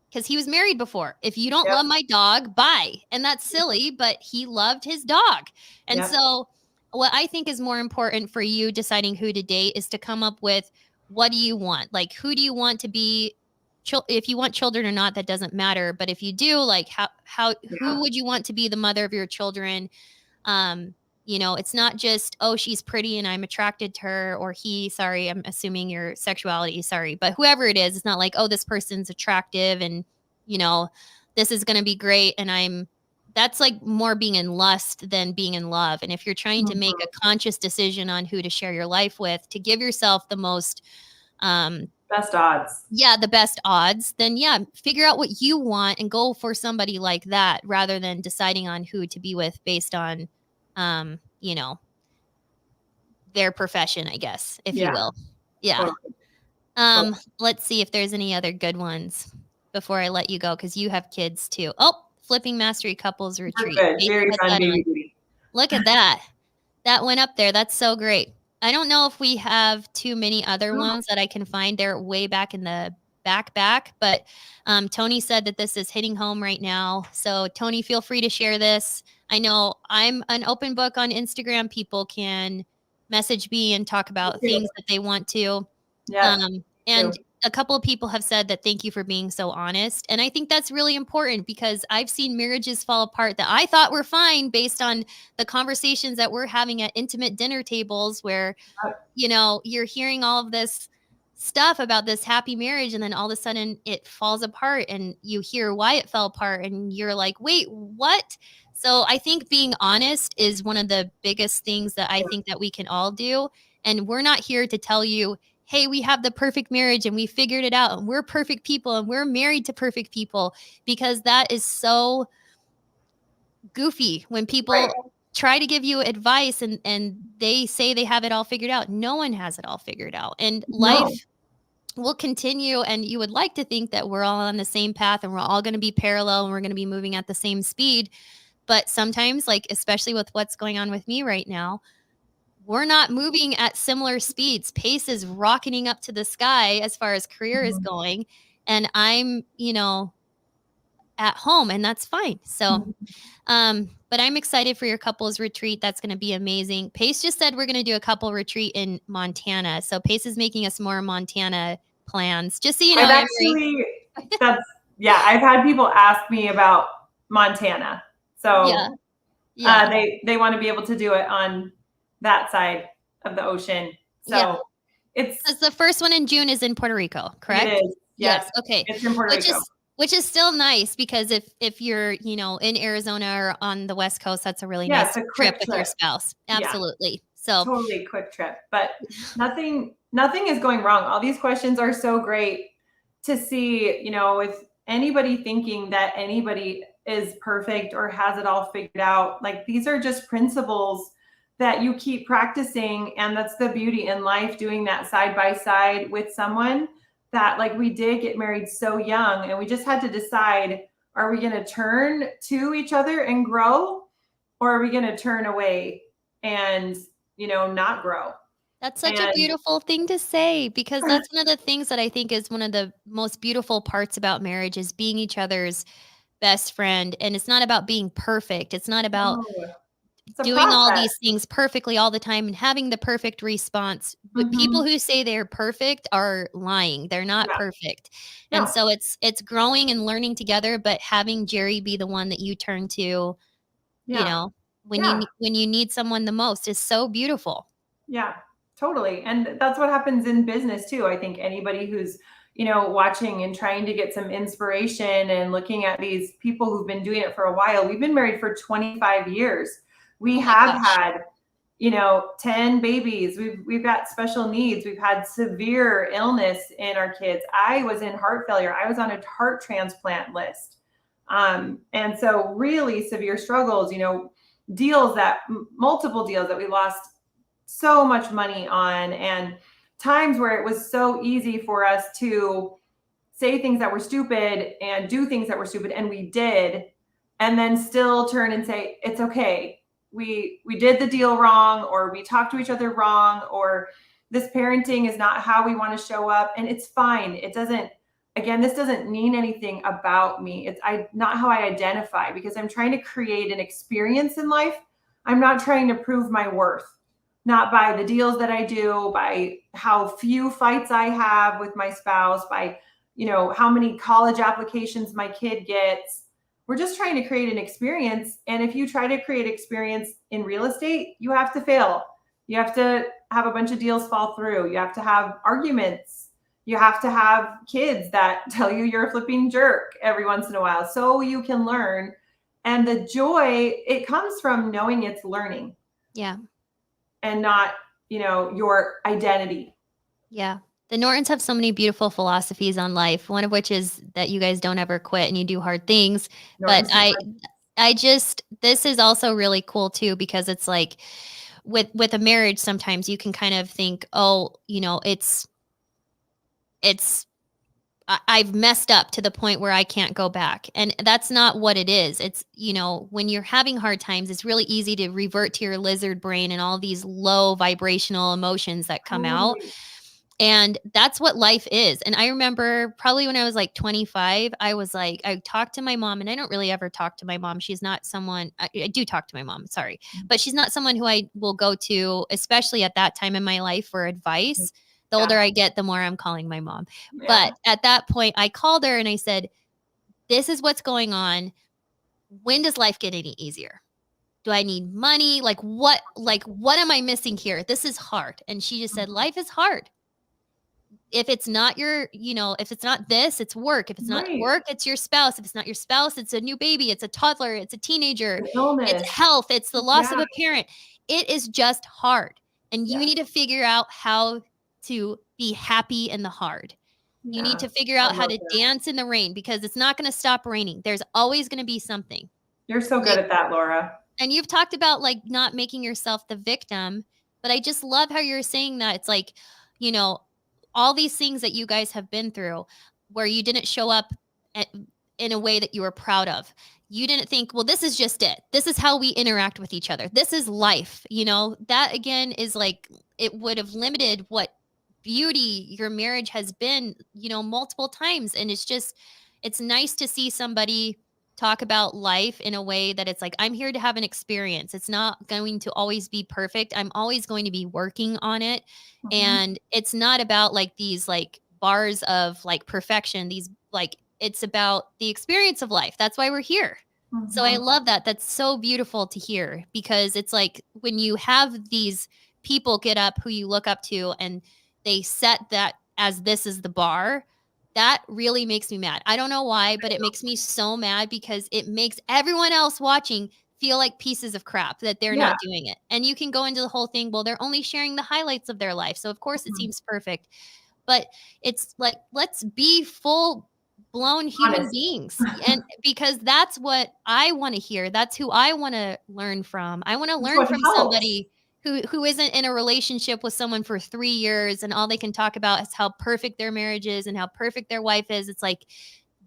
because he was married before, if you don't love my dog, bye. And that's silly, but he loved his dog. And so what I think is more important for you deciding who to date is to come up with, what do you want? Like, who do you want to be? If you want children or not, that doesn't matter. But if you do, like, who would you want to be the mother of your children? You know, it's not just, oh, she's pretty and I'm attracted to her, or sorry, I'm assuming your sexuality, sorry, but whoever it is, it's not like, oh, this person's attractive and, you know, this is going to be great. And that's like more being in lust than being in love. And if you're trying to make a conscious decision on who to share your life with, to give yourself the most, best odds. Yeah, the best odds, then figure out what you want and go for somebody like that, rather than deciding on who to be with based on, you know, their profession, I guess, if you will. Yeah. Let's see if there's any other good ones before I let you go, because you have kids too. Oh, Flipping Mastery Couples Retreat. Very fun, baby. Look at that. That went up there. That's so great. I don't know if we have too many other ones that I can find. They're way back in the back, but Tony said that this is hitting home right now. So Tony, feel free to share this. I know I'm an open book on Instagram. People can message me and talk about things that they want to. And a couple of people have said that thank you for being so honest. And I think that's really important, because I've seen marriages fall apart that I thought were fine based on the conversations that we're having at intimate dinner tables, where, you know, you're hearing all of this stuff about this happy marriage, and then all of a sudden it falls apart, and you hear why it fell apart, and you're like, wait, what? So I think being honest is one of the biggest things that I think that we can all do. And we're not here to tell you, hey, we have the perfect marriage and we figured it out and we're perfect people and we're married to perfect people, because that is so goofy when people try to give you advice and they say they have it all figured out. No one has it all figured out. And life will continue, and you would like to think that we're all on the same path and we're all going to be parallel and we're going to be moving at the same speed. But sometimes, like, especially with what's going on with me right now, we're not moving at similar speeds. Pace is rocketing up to the sky as far as career is going. And I'm, you know, at home, and that's fine. So, but I'm excited for your couples retreat. That's going to be amazing. Pace just said we're going to do a couple retreat in Montana. So Pace is making us more Montana plans. Just so you know, I've had people ask me about Montana. So they want to be able to do it on that side of the ocean. So it's the first one in June is in Puerto Rico, correct? It is. Yes. Okay. It's in Puerto Rico. Which is still nice, because if you're, you know, in Arizona or on the West Coast, that's a really nice trip with your spouse. Absolutely. So totally quick trip, but nothing is going wrong. All these questions are so great to see, you know, with anybody thinking that anybody is perfect or has it all figured out. Like, these are just principles that you keep practicing. And that's the beauty in life, doing that side by side with someone that like we did get married so young, and we just had to decide, are we going to turn to each other and grow, or are we going to turn away and, not grow? That's such a And beautiful thing to say, because that's one of the things that I think is one of the most beautiful parts about marriage is being each other's best friend. And it's not about being perfect. It's not about oh, it's a doing all process. these things perfectly all the time and having the perfect response. But people Mhm. who say they're perfect are lying. They're not Yeah. perfect. And No. so it's growing and learning together, but having Jerry be the one that you turn to, you Yeah. know, Yeah. when you need someone the most is so beautiful. Yeah, totally. And that's what happens in business too. I think anybody who's, watching and trying to get some inspiration and looking at these people who've been doing it for a while. We've been married for 25 years. We Oh my have gosh. had, 10 babies. We've got special needs. We've had severe illness in our kids. I was in heart failure. I was on a heart transplant list. And so really severe struggles, multiple deals that we lost so much money on, and times where it was so easy for us to say things that were stupid and do things that were stupid, and we did, and then still turn and say it's okay, we did the deal wrong, or we talked to each other wrong, or this parenting is not how we want to show up, and it's fine. It doesn't, again, this doesn't mean anything about me. It's not how I identify, because I'm trying to create an experience in life. I'm not trying to prove my worth, not by the deals that I do, by how few fights I have with my spouse, by, how many college applications my kid gets. We're just trying to create an experience. And if you try to create experience in real estate, you have to fail. You have to have a bunch of deals fall through. You have to have arguments. You have to have kids that tell you you're a flipping jerk every once in a while, so you can learn. And the joy, it comes from knowing it's learning. Yeah. And not, your identity. Yeah. The Nortons have so many beautiful philosophies on life, one of which is that you guys don't ever quit and you do hard things. But this is also really cool too, because it's like with a marriage, sometimes you can kind of think, oh, I've messed up to the point where I can't go back. And that's not what it is. It's, when you're having hard times, it's really easy to revert to your lizard brain and all these low vibrational emotions that come out. And that's what life is. And I remember probably when I was like 25, I talked to my mom, and I don't really ever talk to my mom. She's not someone, I do talk to my mom, sorry, but she's not someone who I will go to, especially at that time in my life, for advice. The older I get, the more I'm calling my mom. Yeah. But at that point, I called her and I said, this is what's going on. When does life get any easier? Do I need money? What am I missing here? This is hard. And she just said, life is hard. If it's not if it's not this, it's work. If it's not work, it's your spouse. If it's not your spouse, it's a new baby. It's a toddler. It's a teenager. It's health. It's the loss of a parent. It is just hard. And you need to figure out how to be happy in the hard. You need to figure out how to dance in the rain, because it's not going to stop raining. There's always going to be something. You're so good at that, Laura. And you've talked about not making yourself the victim, but I just love how you're saying that. It's like, all these things that you guys have been through where you didn't show up in a way that you were proud of. You didn't think, well, this is just it. This is how we interact with each other. This is life. That again is it would have limited what beauty your marriage has been, multiple times. And it's nice to see somebody talk about life in a way that it's like, I'm here to have an experience. It's not going to always be perfect. I'm always going to be working on it. Mm-hmm. And it's not about these bars of perfection. It's about the experience of life. That's why we're here. Mm-hmm. So I love that. That's so beautiful to hear, because it's like when you have these people get up who you look up to and they set that as this is the bar, that really makes me mad. I don't know why, but it makes me so mad, because it makes everyone else watching feel like pieces of crap that they're not doing it. And you can go into the whole thing, well, they're only sharing the highlights of their life, so of course it seems perfect. But it's like, let's be full blown human beings. And because that's what I want to hear. That's who I want to learn from. I want to learn from somebody who isn't in a relationship with someone for 3 years and all they can talk about is how perfect their marriage is and how perfect their wife is. It's like,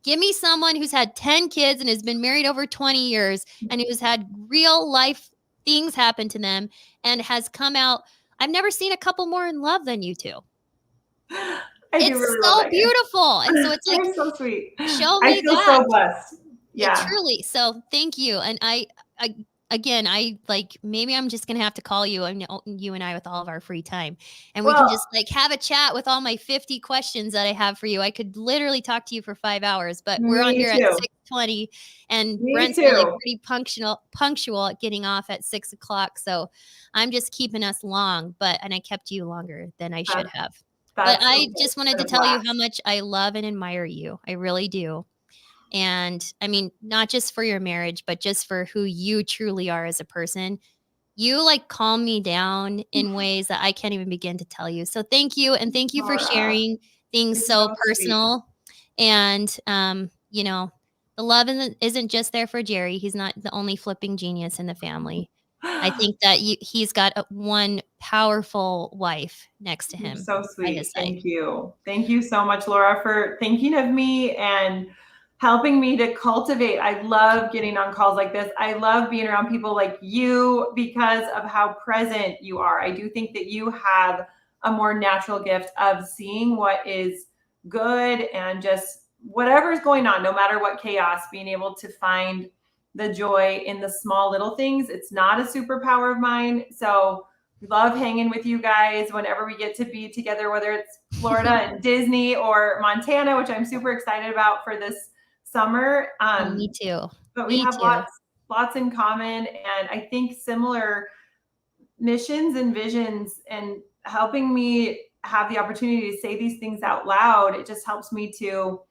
give me someone who's had 10 kids and has been married over 20 years and who's had real life things happen to them and has come out. I've never seen a couple more in love than you two. I do It's really so love that. beautiful. And so it's like, You're so sweet. show me I feel that. so blessed. Yeah, Yeah. truly. So thank you. And I again, I like, maybe I'm just gonna have to call you and you and I with all of our free time, and we can Well, just like have a chat with all my 50 questions that I have for you. I could literally talk to you for 5 hours, but we're me under at too. 6:20, and Me Brent's really too. pretty punctual at getting off at 6 o'clock. So I'm just keeping us long, and I kept you longer than I should have. But That's I okay. just wanted It's to been a tell you blast. how much I love and admire you. I really do. And I mean, not just for your marriage, but just for who you truly are as a person. You like calm me down in ways that I can't even begin to tell you. So thank you. And thank you for Laura, sharing things you're so so sweet. personal. And, you know, the love isn't just there for Jerry. He's not the only flipping genius in the family. I think that he's got one powerful wife next to You're him. so by sweet. his side. Thank you. Thank you so much, Laura, for thinking of me and helping me to cultivate. I love getting on calls like this. I love being around people like you because of how present you are. I do think that you have a more natural gift of seeing what is good and just whatever's going on, no matter what chaos, being able to find the joy in the small little things. It's not a superpower of mine. So love hanging with you guys whenever we get to be together, whether it's Florida and Disney or Montana, which I'm super excited about for this summer. Me too. But we Me have too. lots in common, and I think similar missions and visions, and helping me have the opportunity to say these things out loud. It just helps me to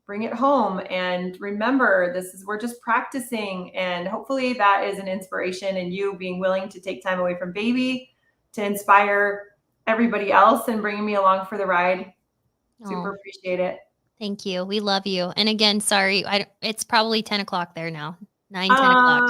bring it home and remember we're just practicing, and hopefully that is an inspiration, and you being willing to take time away from baby to inspire everybody else and bringing me along for the ride. Super appreciate it. Thank you. We love you. And again, sorry, it's probably 10 o'clock there now. 10 o'clock.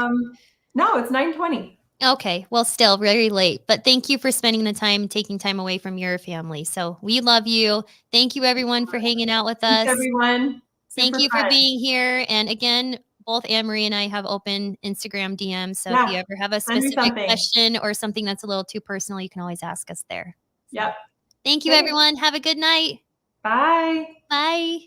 No, it's 9:20. Okay. Well, still very late, but thank you for spending the time, taking time away from your family. So we love you. Thank you everyone for hanging out with Thanks, us. everyone. Thank Super you for fun. being here. And again, both Anne-Marie and I have open Instagram DMs. So Yeah, if you ever have a send me specific something. question or something that's a little too personal, you can always ask us there. Yep. Thank you, Okay. everyone. Have a good night. Bye. Bye.